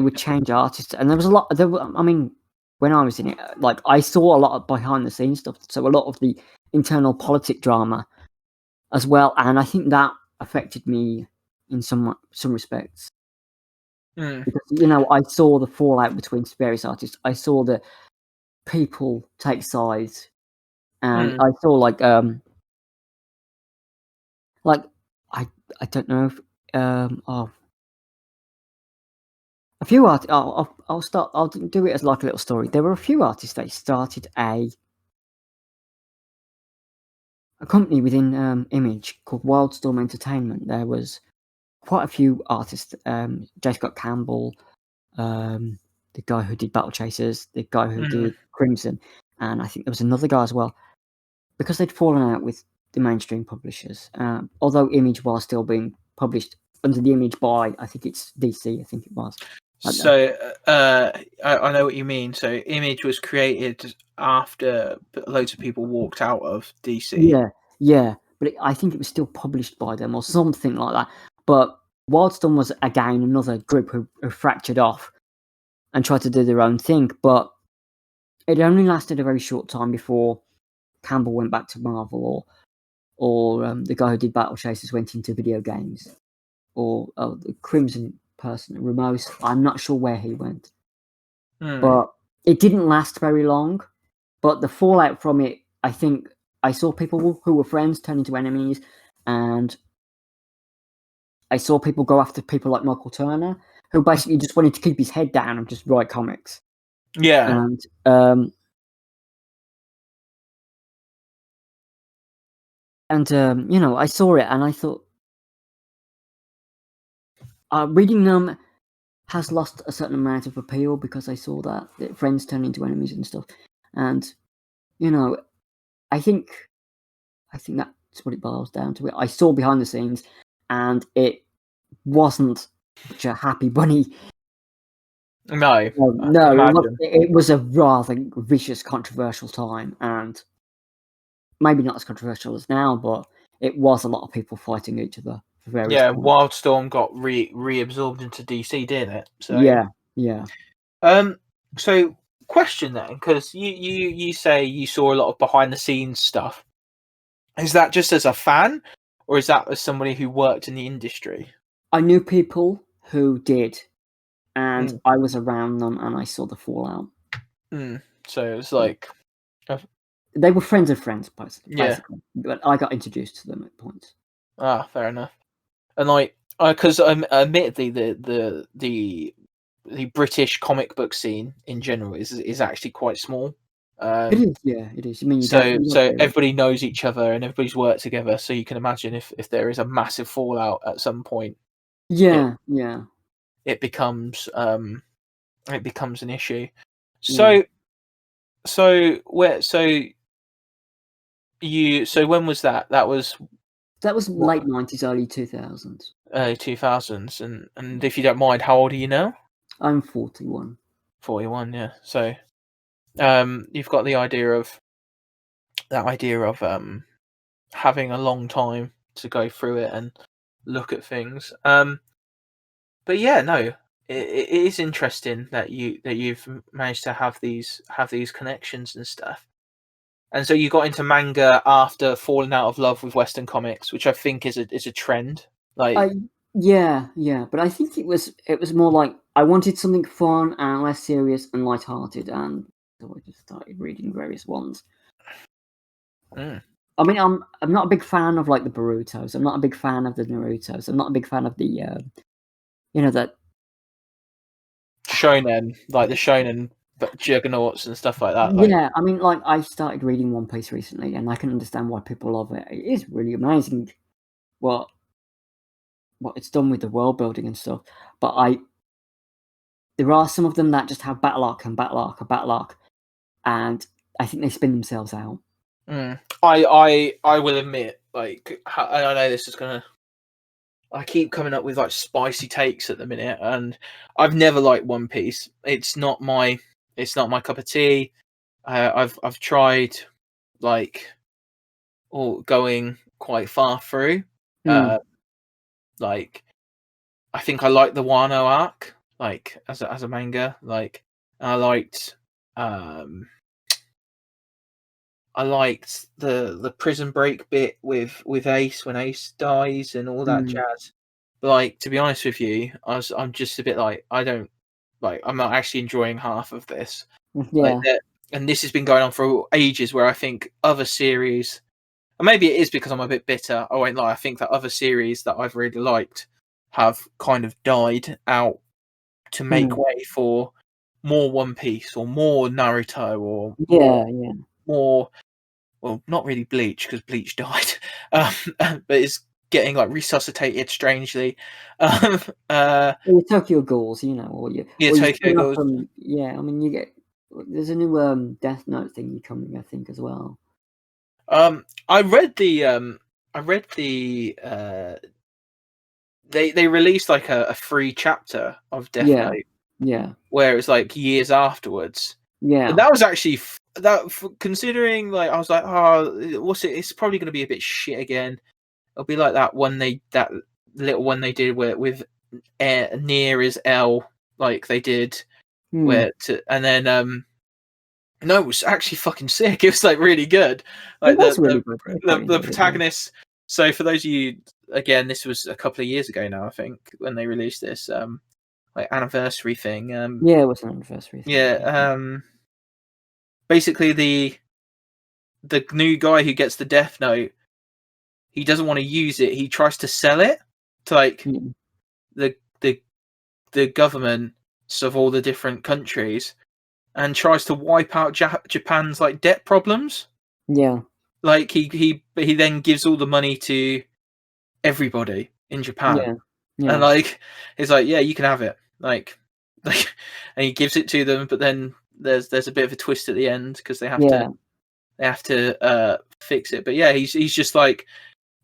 would change artists, and there was a lot. I mean, when I was in it, like I saw a lot of behind the scenes stuff, so a lot of the internal politic drama as well, and I think that affected me in some respects. Mm. Because I saw the fallout between various artists. I saw the people take sides, and Mm. I saw like I don't know if a few artists. I'll do it as like a little story. There were a few artists that started a company within Image called Wildstorm Entertainment. There was quite a few artists. J. Scott Campbell, the guy who did Battle Chasers, the guy who did Crimson, and I think there was another guy as well. Because they'd fallen out with the mainstream publishers, although Image was still being published under the Image by, I think it's DC, I think it was. So I know what you mean. So Image was created after loads of people walked out of DC. Yeah, but I think it was still published by them or something like that. But Wildstorm was again another group who fractured off and tried to do their own thing. But it only lasted a very short time before Campbell went back to Marvel, or the guy who did Battle Chasers went into video games, or the Crimson person, Ramos. I'm not sure where he went, but it didn't last very long. But the fallout from it, I think, I saw people who were friends turn into enemies, and I saw people go after people like Michael Turner, who basically just wanted to keep his head down and just write comics. Yeah. And I saw it and I thought, reading them has lost a certain amount of appeal because I saw that friends turn into enemies and stuff. And, I think that's what it boils down to. I saw behind the scenes and it wasn't such a happy bunny. No, it was a rather vicious, controversial time, and maybe not as controversial as now, but it was a lot of people fighting each other for various points. Wildstorm got reabsorbed into DC, didn't it? So yeah. So question then, because you say you saw a lot of behind the scenes stuff. Is that just as a fan, or is that as somebody who worked in the industry? I knew people who did, and I was around them, and I saw the fallout. So it was like they were friends of friends, basically. Yeah. But I got introduced to them at points. Fair enough. And like, because admittedly, the British comic book scene in general is actually quite small. It is, yeah, it is. I mean, so everybody knows each other and everybody's worked together. So you can imagine if there is a massive fallout at some point. Yeah. It becomes an issue. So when was that? That was late 90s, early 2000s. Early 2000s, and if you don't mind, how old are you now? I'm 41. 41, yeah. So, you've got the idea of that idea of having a long time to go through it and look at things. But yeah, no, it is interesting that you've managed to have these connections and stuff. And so you got into manga after falling out of love with Western comics, which I think is a trend. Like, Yeah, but I think it was more like I wanted something fun and less serious and light-hearted, and so I just started reading various ones. I mean, I'm not a big fan of like the Borutos. I'm not a big fan of the Narutos. I'm not a big fan of the that shonen, like the shonen juggernauts and stuff like that. Yeah, I mean, like I started reading One Piece recently, and I can understand why people love it. It is really amazing what it's done with the world building and stuff. But there are some of them that just have battle arc and battle arc and battle arc, and I think they spin themselves out. I will admit, like, I know this is gonna. I keep coming up with like spicy takes at the minute, and I've never liked One Piece. It's not my cup of tea. I've tried like going quite far through. Like, I think I like the Wano arc, like as a manga. Like, I liked the prison break bit with Ace when Ace dies and all that jazz. But like, to be honest with you, I'm just a bit like, I don't like, I'm not actually enjoying half of this. Yeah. Like, and this has been going on for ages, where I think other series, and maybe it is because I'm a bit bitter, I won't lie, I think that other series that I've really liked have kind of died out to make way for more One Piece or more Naruto or more, well, not really Bleach, because Bleach died, but it's getting like resuscitated strangely. Your Tokyo Ghouls, or Tokyo Ghouls. I mean, you get there's a new Death Note thing coming, I think, as well. I read the they released like a free chapter of Death Note, where it was like years afterwards. And that was actually considering, like, I was like, oh, what's it? It's probably going to be a bit shit again. It'll be like that little one they did with Near is L, like they did, and then no, it was actually fucking sick. It was like really good. Like the protagonist. So for those of you, again, this was a couple of years ago now, I think, when they released this like anniversary thing. Yeah, it was an anniversary thing. Yeah. Basically the new guy who gets the Death Note, he doesn't want to use it. He tries to sell it to like the governments of all the different countries, and tries to wipe out Japan's like debt problems. Yeah. Like he then gives all the money to everybody in Japan. Yeah. And like he's like, yeah, you can have it. Like and he gives it to them, but then there's a bit of a twist at the end, because they have to fix it. But yeah, he's just like,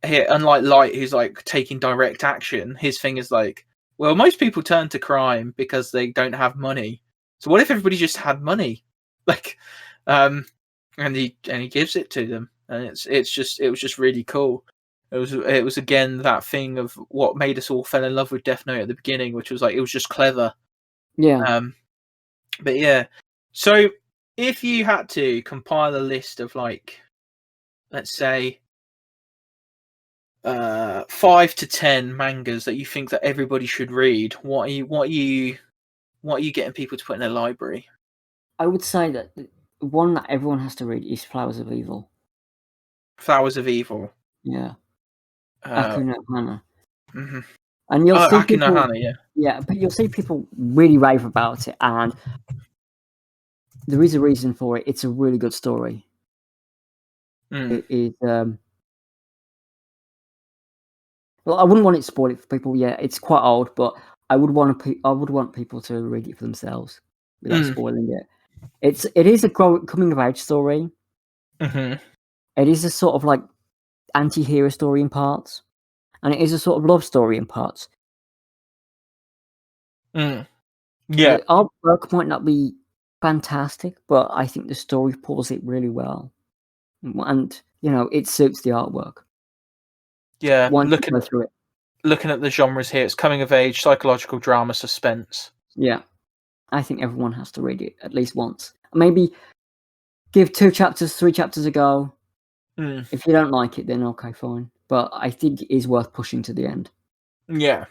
here, unlike Light, who's like taking direct action, his thing is like, well, most people turn to crime because they don't have money. So what if everybody just had money? Like, and he gives it to them, and it was just really cool. It was again that thing of what made us all fell in love with Death Note at the beginning, which was like, it was just clever. Yeah. But yeah, so if you had to compile a list of, like, let's say 5 to 10 mangas that you think that everybody should read, what are you getting people to put in their library? I would say that one that everyone has to read is Flowers of Evil. Flowers of Evil. Yeah. Aku no Hana. Mm-hmm. And you'll see Aku no people, Hana, yeah, but you'll see people really rave about it, and there is a reason for it. It's a really good story. It is. Well, I wouldn't want it to spoil it for people. Yeah, it's quite old, but I would want people to read it for themselves without spoiling it. It is a coming of age story. Mm-hmm. It is a sort of like anti-hero story in parts, and it is a sort of love story in parts. Yeah, the artwork might not be fantastic, but I think the story pulls it really well. and it suits the artwork. Yeah, Once you go through it. looking at the genres here, it's coming of age, psychological drama, suspense. Yeah, I think everyone has to read it at least once. Maybe give 2 chapters, 3 chapters a go. If you don't like it, then okay, fine. But I think it is worth pushing to the end. Yeah,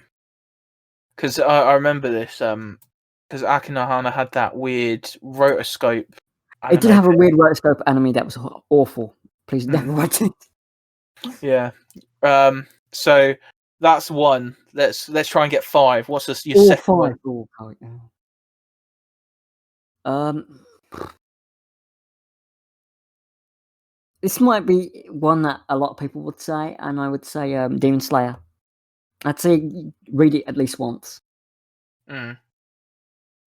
because I remember this. Because Akinohana had that weird rotoscope. It did have a weird rotoscope anime that was awful. Please never watch it. Yeah. So that's one. Let's try and get 5. What's this? Your second 5. one? Oh, God, this might be one that a lot of people would say, and I would say Demon Slayer. I'd say read it at least once. Mm.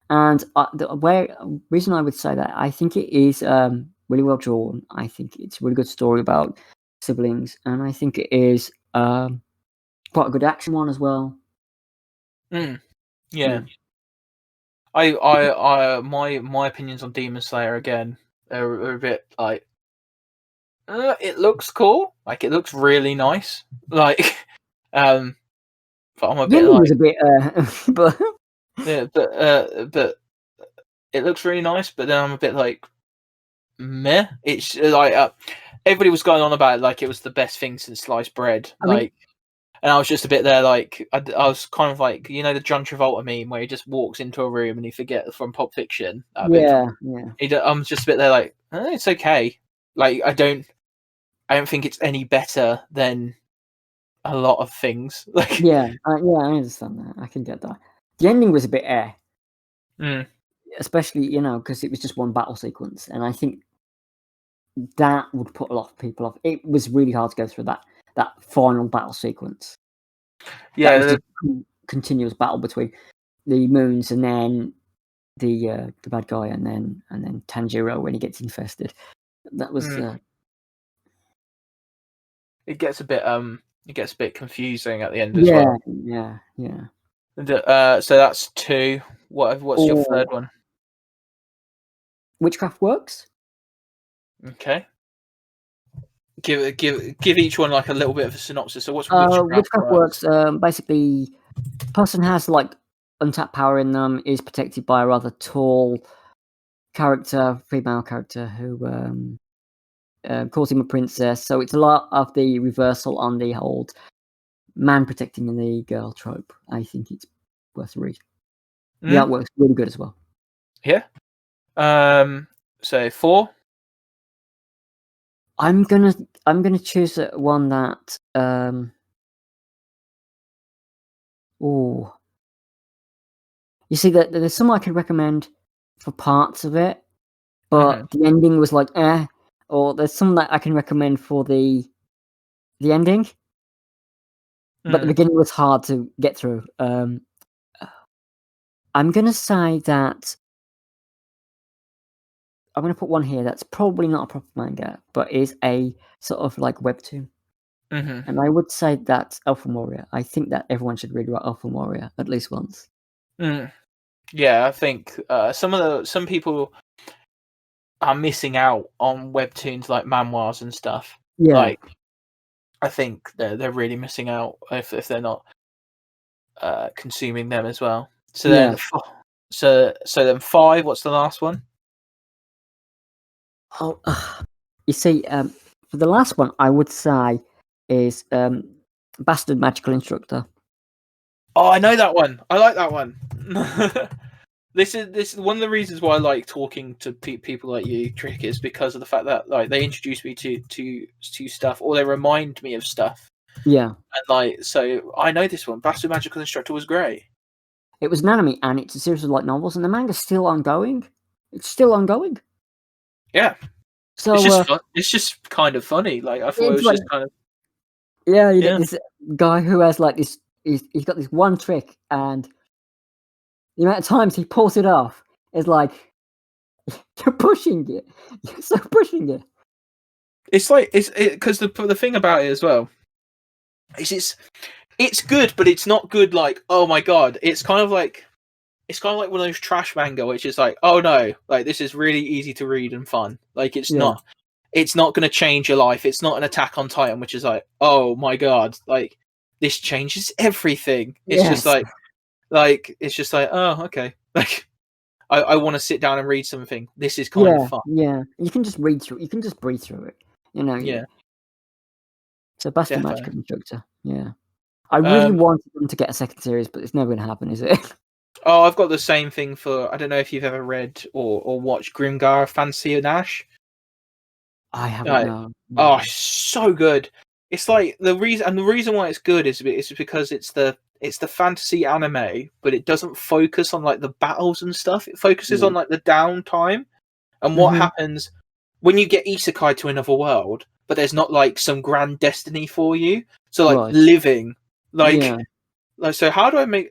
And the reason I would say that, I think it is really well drawn. I think it's a really good story about siblings, and I think it is quite a good action one as well. Yeah. My opinions on Demon Slayer again are a bit like, it looks cool, like it looks really nice, like, but I'm a bit like, was a bit, but yeah, but it looks really nice, but then I'm a bit like, meh. It's like everybody was going on about it like it was the best thing since sliced bread, and I was just a bit there, like I was kind of like, the John Travolta meme where he just walks into a room and he forgets from Pulp Fiction. yeah. I'm just a bit there, like, it's okay. Like I don't think it's any better than a lot of things. Like Yeah, I understand that. I can get that. The ending was a bit especially because it was just one battle sequence, and I think that would put a lot of people off. It was really hard to go through that final battle sequence. Yeah, that was the continuous battle between the moons and then the bad guy and then Tanjiro when he gets infested. That was it gets a bit confusing at the end as well. Yeah. So that's 2. What's your third one? Witchcraft Works. Okay. Give each one like a little bit of a synopsis. So what's Witchcraft Works? Basically, person has like untapped power in them, is protected by a rather tall female character who calls him a princess. So it's a lot of the reversal on the whole man protecting the girl trope. I think it's worth a read. The artwork's really good as well. Yeah. So 4. I'm gonna choose one that you see that there's some I could recommend for parts of it, but the ending was like or there's some that I can recommend for the ending, but the beginning was hard to get through. I'm gonna say that I'm gonna put one here that's probably not a proper manga, but is a sort of like webtoon. And I would say that's Alpha Warrior. I think that everyone should read about Alpha Warrior at least once. Yeah, I think some people are missing out on webtoons like manhwas and stuff. Yeah. Like, I think they're really missing out if they're not consuming them as well. So then, so then 5. What's the last one? You see, for the last one, I would say is Bastard Magical Instructor. Oh, I know that one. I like that one. This is one of the reasons why I like talking to people like you, Trick, is because of the fact that like they introduce me to stuff, or they remind me of stuff. Yeah. And like, so I know this one. Bastard Magical Instructor was great. It was an anime, and it's a series of light novels, and the manga's still ongoing. It's still ongoing. Yeah. So it's just it's just kind of funny. Like I thought it was like, just kind of. Yeah, you get this guy who has like this. He's got this one trick, and the amount of times he pulls it off is like you're pushing it. You're so pushing it. It's like because the thing about it as well is it's good, but it's not good. Like, oh my god, it's kind of like one of those trash manga, which is like, oh no, like this is really easy to read and fun. Like it's not. it's not going to change your life. It's not an Attack on Titan, which is like, oh my god, like this changes everything. It's just Yes. like it's just like, oh, okay. Like I want to sit down and read something. This is kind of fun. Yeah. You can just read through. You can just breathe through it. You know. Yeah. So Basti Defo. Magic Instructor. Yeah. I really wanted them to get a second series, but it's never going to happen, is it? Oh, I've got the same thing for. I don't know if you've ever read or watched Grimgar Fantasy and Ash. I haven't. No. Oh, so good. It's like the reason why it's good is because it's the fantasy anime, but it doesn't focus on like the battles and stuff. It focuses on like the downtime and what happens when you get isekai to another world, but there's not like some grand destiny for you. So like living, like so how do I make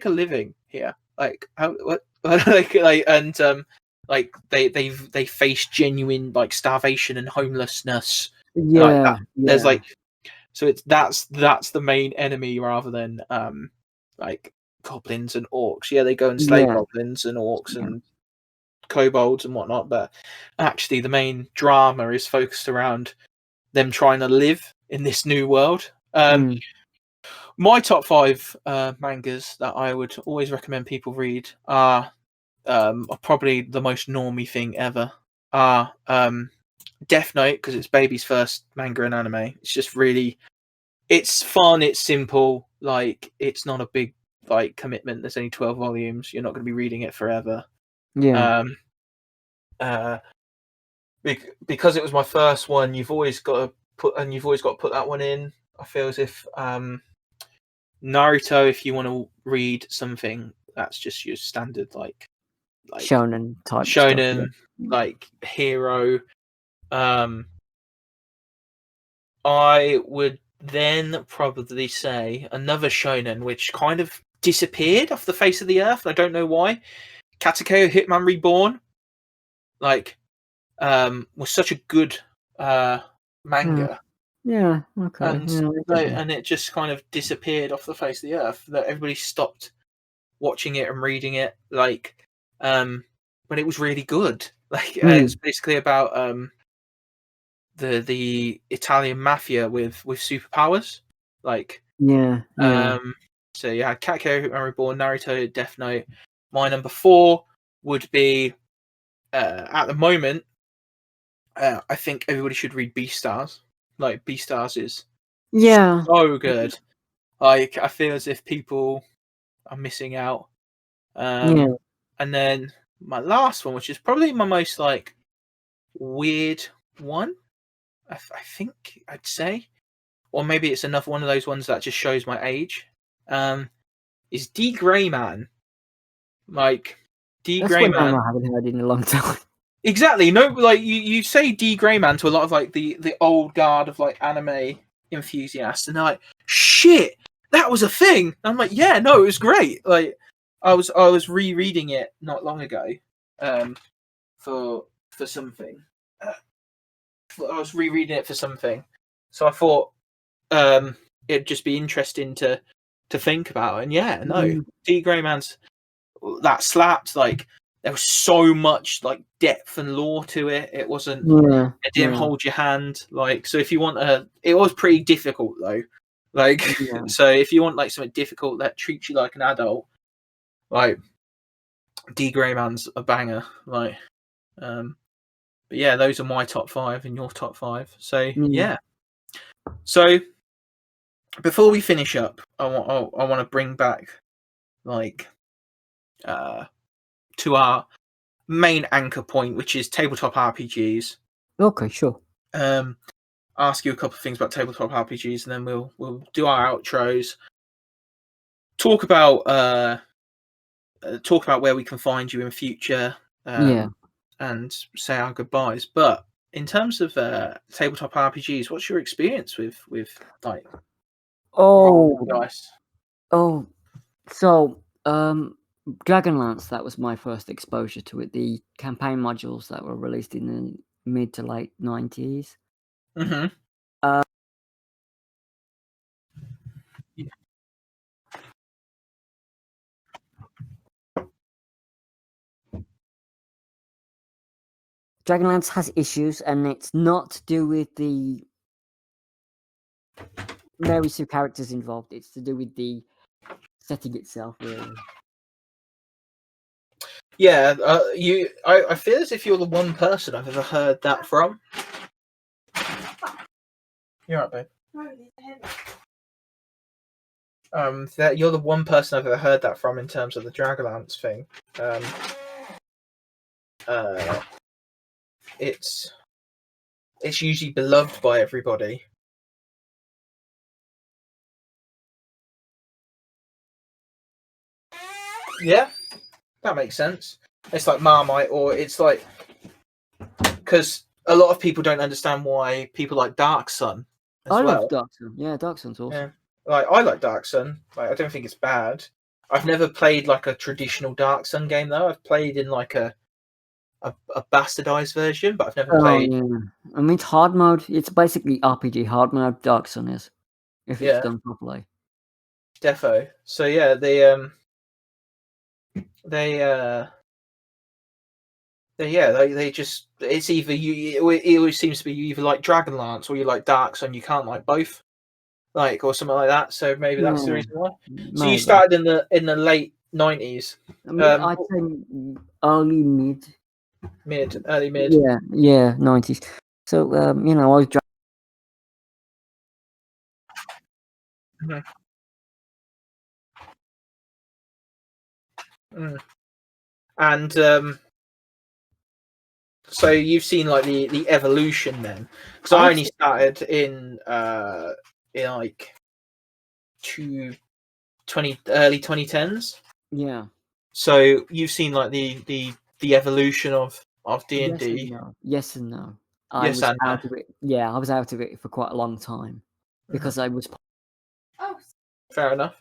a living here? Like what like and like they face genuine like starvation and homelessness. Yeah, There's like so that's the main enemy rather than like goblins and orcs. Yeah, they go and slay goblins and orcs and kobolds and whatnot, but actually the main drama is focused around them trying to live in this new world. My top 5 mangas that I would always recommend people read are probably the most normie thing ever. Death Note, because it's baby's first manga and anime. It's just really, it's fun, it's simple, like it's not a big like commitment. There's only 12 volumes. You're not going to be reading it forever. Because it was my first one, you've always got to put that one in. I feel as if Naruto, if you want to read something that's just your standard like shonen type shonen stuff, like hero, I would then probably say another shonen which kind of disappeared off the face of the earth. I don't know why. Katekyo Hitman Reborn, like, was such a good manga. Yeah, okay. And it just kind of disappeared off the face of the earth. That everybody stopped watching it and reading it. Like, but it was really good. Like, it's basically about the Italian mafia with superpowers. Like, so you had Katekyo Hitman Reborn, Naruto, Death Note. My number 4 would be at the moment. I think everybody should read Beastars. Like, Beastars is so good. Like, I feel as if people are missing out. And then my last one, which is probably my most like weird one, I think I'd say, or maybe it's another one of those ones that just shows my age. Is D Grey Man. Like, D Grey Man. I haven't heard in a long time. Exactly. No, like you say D Grey Man to a lot of like the old guard of like anime enthusiasts, and they're like, "Shit, that was a thing." And I'm like, "Yeah, no, it was great." Like, I was rereading it not long ago, for something. I was rereading it for something, so I thought it'd just be interesting to think about. And yeah, no, D Grey Man's that slapped. Like, there was so much like depth and lore to it. It wasn't. It didn't hold your hand. Like, so if you want it was pretty difficult though. Like, so if you want like something difficult that treats you like an adult, like D Grey Man's a banger. Like, but yeah, those are my top 5 and your top 5. So yeah. So before we finish up, I want to bring back like to our main anchor point, which is tabletop RPGs. Okay, sure. Ask you a couple of things about tabletop RPGs, and then we'll do our outros. Talk about where we can find you in future. And say our goodbyes. But in terms of tabletop RPGs, what's your experience with like? So Dragonlance, that was my first exposure to it. The campaign modules that were released in the mid to late 90s. Dragonlance has issues, and it's not to do with the very few characters involved. It's to do with the setting itself, really. Yeah, I feel as if you're the one person I've ever heard that from. You're right, babe. That you're the one person I've ever heard that from in terms of the Dragonlance thing. It's usually beloved by everybody. Yeah, that makes sense. It's like Marmite, or it's like, because a lot of people don't understand why people like Dark Sun as I well. love Dark Sun. Yeah, Dark Sun's awesome. Yeah. Like, I like Dark Sun. Like, I don't think it's bad. I've never played like a traditional Dark Sun game though. I've played in like a bastardized version, but I've never played. Yeah. I mean, it's hard mode. It's basically RPG hard mode. Dark Sun is, if it's done properly. Defo. So yeah, they just, it's either you. It always seems to be you either like Dragonlance or you like Dark Sun. You can't like both, like, or something like that. So maybe that's the reason why. Maybe. So you started in the late 90s. I mean, I'd say early mid. Early mid. Yeah, 90s. So I was. And so you've seen like the evolution then, because I only started in like early 2010s. Yeah. So you've seen like the evolution of D&D. Yes and no. I was out of it. Yeah, I was out of it for quite a long time because I was. Oh, fair enough.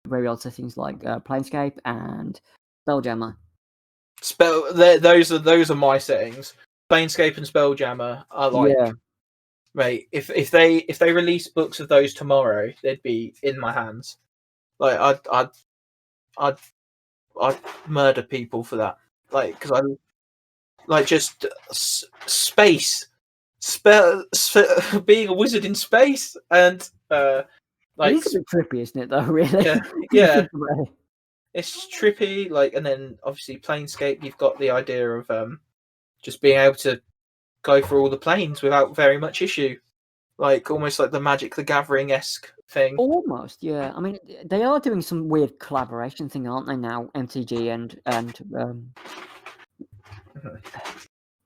Very odd settings like Planescape and Spelljammer. Those are my settings. Planescape and Spelljammer are like, mate. If they release books of those tomorrow, they'd be in my hands. Like I'd murder people for that. Like, because I like just space, being a wizard in space, and like, it's a bit trippy, isn't it? Though, really. Yeah. It's trippy. Like, and then obviously Planescape, you've got the idea of just being able to go for all the planes without very much issue, like almost like the Magic the Gathering-esque thing. Almost, yeah. I mean, they are doing some weird collaboration thing, aren't they now? MTG and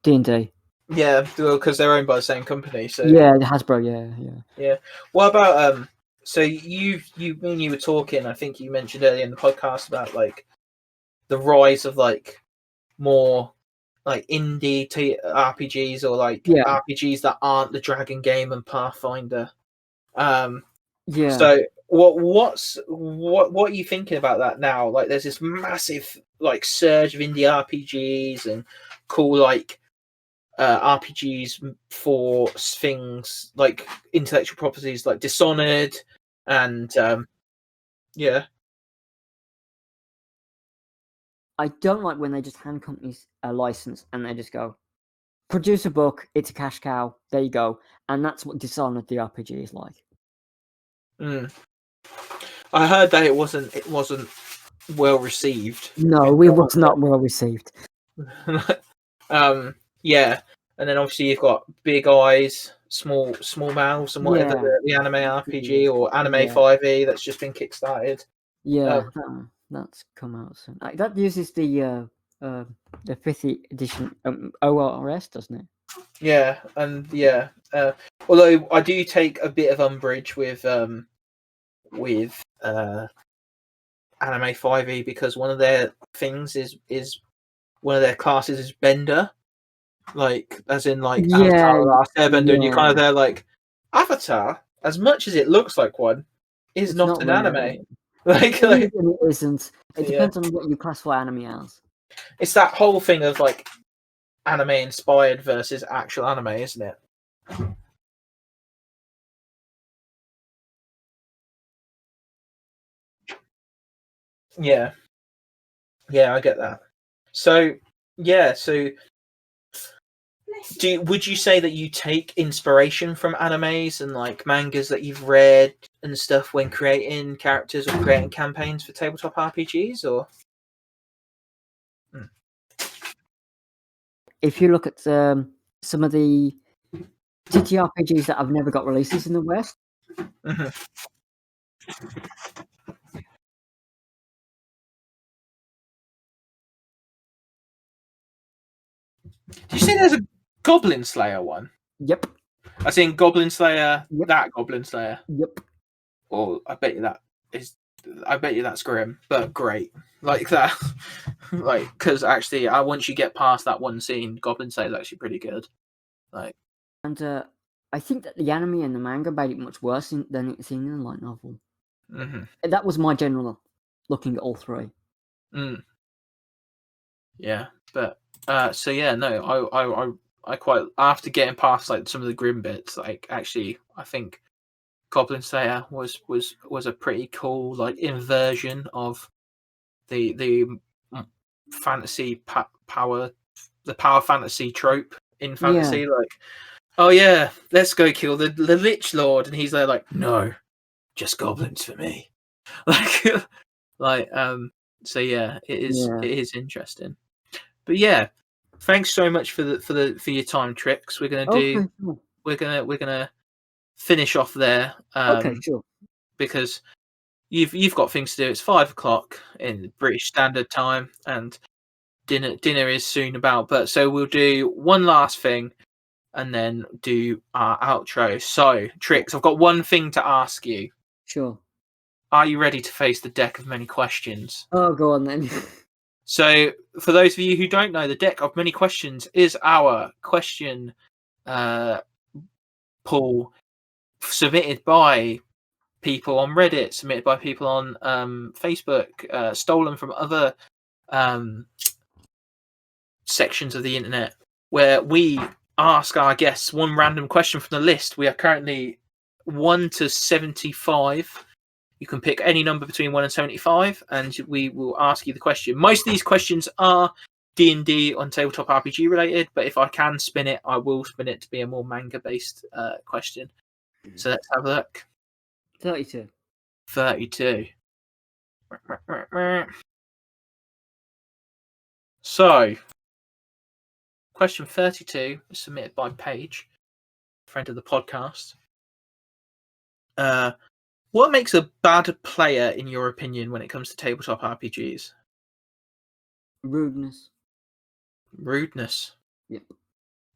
D&D. Yeah, because they're owned by the same company. So yeah, Hasbro. Yeah. What about So when you were talking, I think you mentioned earlier in the podcast about like the rise of like more like indie RPGs, or like RPGs that aren't the Dragon game and Pathfinder. So what are you thinking about that now? Like, there's this massive like surge of indie RPGs and cool like RPGs for things like intellectual properties like Dishonored and I don't like when they just hand companies a license and they just go, produce a book, it's a cash cow, there you go. And that's what Dishonored the RPG is like. I heard that it wasn't well received. No, it was not well received. Yeah, and then obviously you've got Big Eyes, Small Mouths, and whatever the anime RPG or Anime 5e that's just been kickstarted. Yeah, that's come out soon. That uses the 5th edition ORS, doesn't it? Yeah, and although I do take a bit of umbrage with Anime 5e, because one of their things is one of their classes is Bender, like as in like Avatar, Last Airbender, and you're kind of there like, Avatar, as much as it looks like one, is not an anime. Like it isn't. It depends on what you classify anime as. It's that whole thing of like anime inspired versus actual anime, isn't it? Yeah, I get that. So yeah, so would you say that you take inspiration from animes and like mangas that you've read and stuff when creating characters or creating campaigns for tabletop RPGs, or? If you look at some of the TTRPGs that have never got releases in the West, Do you say there's a Goblin Slayer one? yep, I seen Goblin Slayer, Yep. that Goblin Slayer. yep. Or I bet you that's grim, but great. Like that. Like, because actually, once you get past that one scene, Goblin Slayer is actually pretty good. Like, And I think that the anime and the manga made it much worse than it's in the light novel. That was my general looking at all three. Yeah, but so yeah, no, I quite, after getting past like some of the grim bits, like actually, I think Goblin Slayer was a pretty cool like inversion of the fantasy power, the power fantasy trope in fantasy. Like, oh yeah, let's go kill the Lich Lord, and he's there like, no, just goblins for me. So yeah, it is interesting. But yeah, thanks so much for your time, Trix. We're gonna finish off there. Okay, sure. Because you've got things to do. It's 5:00 in British Standard Time, and dinner is soon about. But so we'll do one last thing, and then do our outro. So, Trix, I've got one thing to ask you. Sure. Are you ready to face the deck of many questions? Oh, go on then. So, for those of you who don't know, the deck of many questions is our question pool submitted by people on Reddit, submitted by people on Facebook, stolen from other sections of the internet, where we ask our guests one random question from the list. We are currently 1 to 75. You can pick any number between 1 and 75, and we will ask you the question. Most of these questions are D&D on tabletop RPG related, but if I can spin it, I will spin it to be a more manga-based question. So let's have a look. 32. 32. So, question 32 was submitted by Paige, friend of the podcast. What makes a bad player, in your opinion, when it comes to tabletop RPGs? Rudeness. Rudeness. Yep.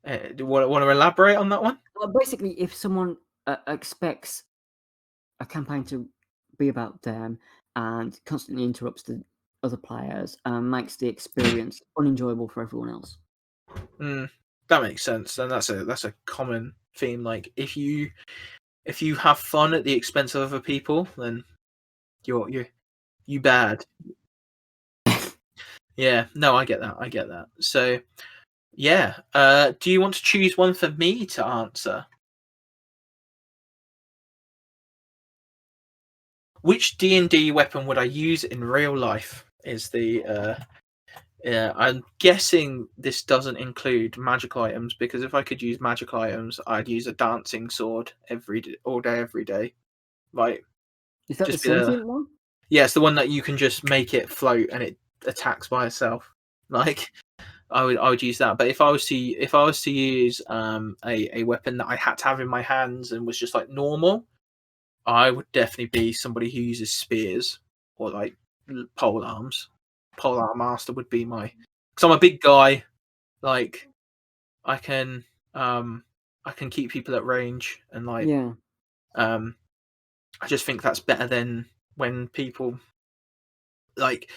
Do you want to elaborate on that one? Well, basically, if someone expects a campaign to be about them and constantly interrupts the other players and makes the experience unenjoyable for everyone else. That makes sense, and that's a common theme. Like, if you have fun at the expense of other people, then you bad. Yeah, no, I get that. So, yeah, do you want to choose one for me to answer? Which D&D weapon would I use in real life? Is the I'm guessing this doesn't include magical items, because if I could use magical items, I'd use a dancing sword all day, every day. Like, is that the sentient one? Yeah, it's the one that you can just make it float and it attacks by itself. Like, I would use that. But if I was to use a weapon that I had to have in my hands and was just like normal, I would definitely be somebody who uses spears or like pole arms. Pole arm master would be my, because I'm a big guy. Like, I can keep people at range, and like, I just think that's better than when people, like,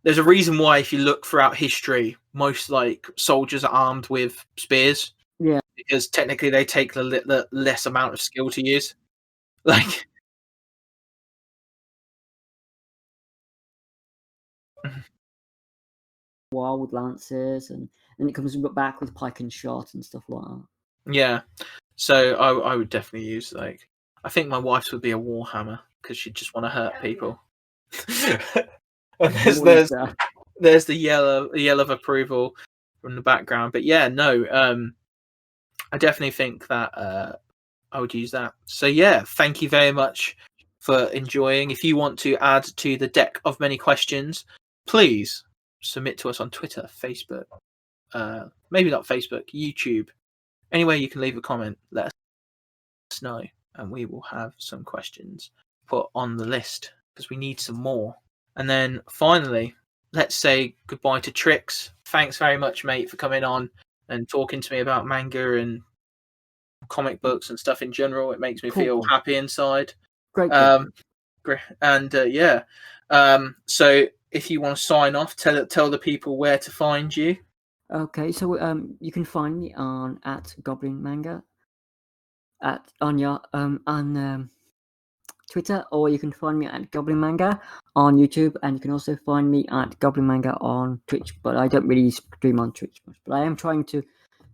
there's a reason why if you look throughout history, most like soldiers are armed with spears. Yeah, because technically they take the less amount of skill to use. Like, wall with lances, and then it comes back with pike and shot and stuff like that. Yeah, so I would definitely use, like, I think my wife's would be a warhammer because she'd just want to hurt people. And there's There's the yell of approval from the background. But yeah, no, I definitely think that I would use that. So yeah, thank you very much for enjoying. If you want to add to the deck of many questions, please submit to us on Twitter, Facebook, maybe not Facebook, YouTube. Anywhere you can leave a comment, let us know, and we will have some questions put on the list because we need some more. And then finally, let's say goodbye to Trix. Thanks very much, mate, for coming on and talking to me about manga and comic books and stuff in general. It makes me feel happy inside. Great. And yeah. So if you want to sign off, tell the people where to find you. Okay, so you can find me on @Goblin Manga on Twitter, or you can find me at Goblin Manga on YouTube, and you can also find me at Goblin Manga on Twitch. But I don't really stream on Twitch much. But I am trying to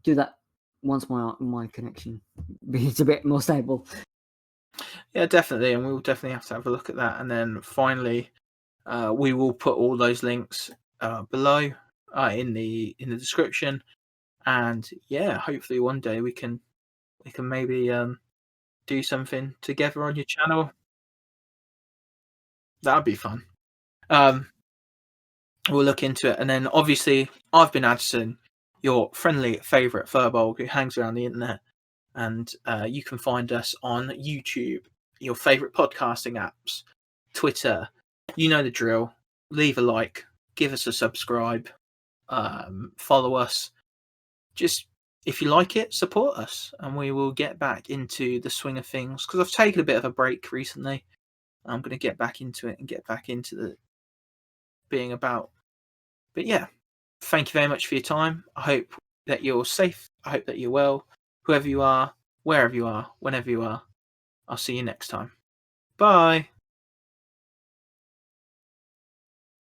do that once my connection is a bit more stable. Yeah, definitely, and we'll definitely have to have a look at that. And then finally, we will put all those links below in the description. And yeah, hopefully one day we can maybe do something together on your channel. That'd be fun. We'll look into it. And then obviously I've been Addison, your friendly favourite furball who hangs around the internet. And you can find us on YouTube, your favourite podcasting apps, Twitter. You know the drill. Leave a like, give us a subscribe, follow us. Just, if you like it, support us, and we will get back into the swing of things. Because I've taken a bit of a break recently. I'm going to get back into it and get back into the being about. But yeah, thank you very much for your time. I hope that you're safe. I hope that you're well. Whoever you are, wherever you are, whenever you are. I'll see you next time. Bye.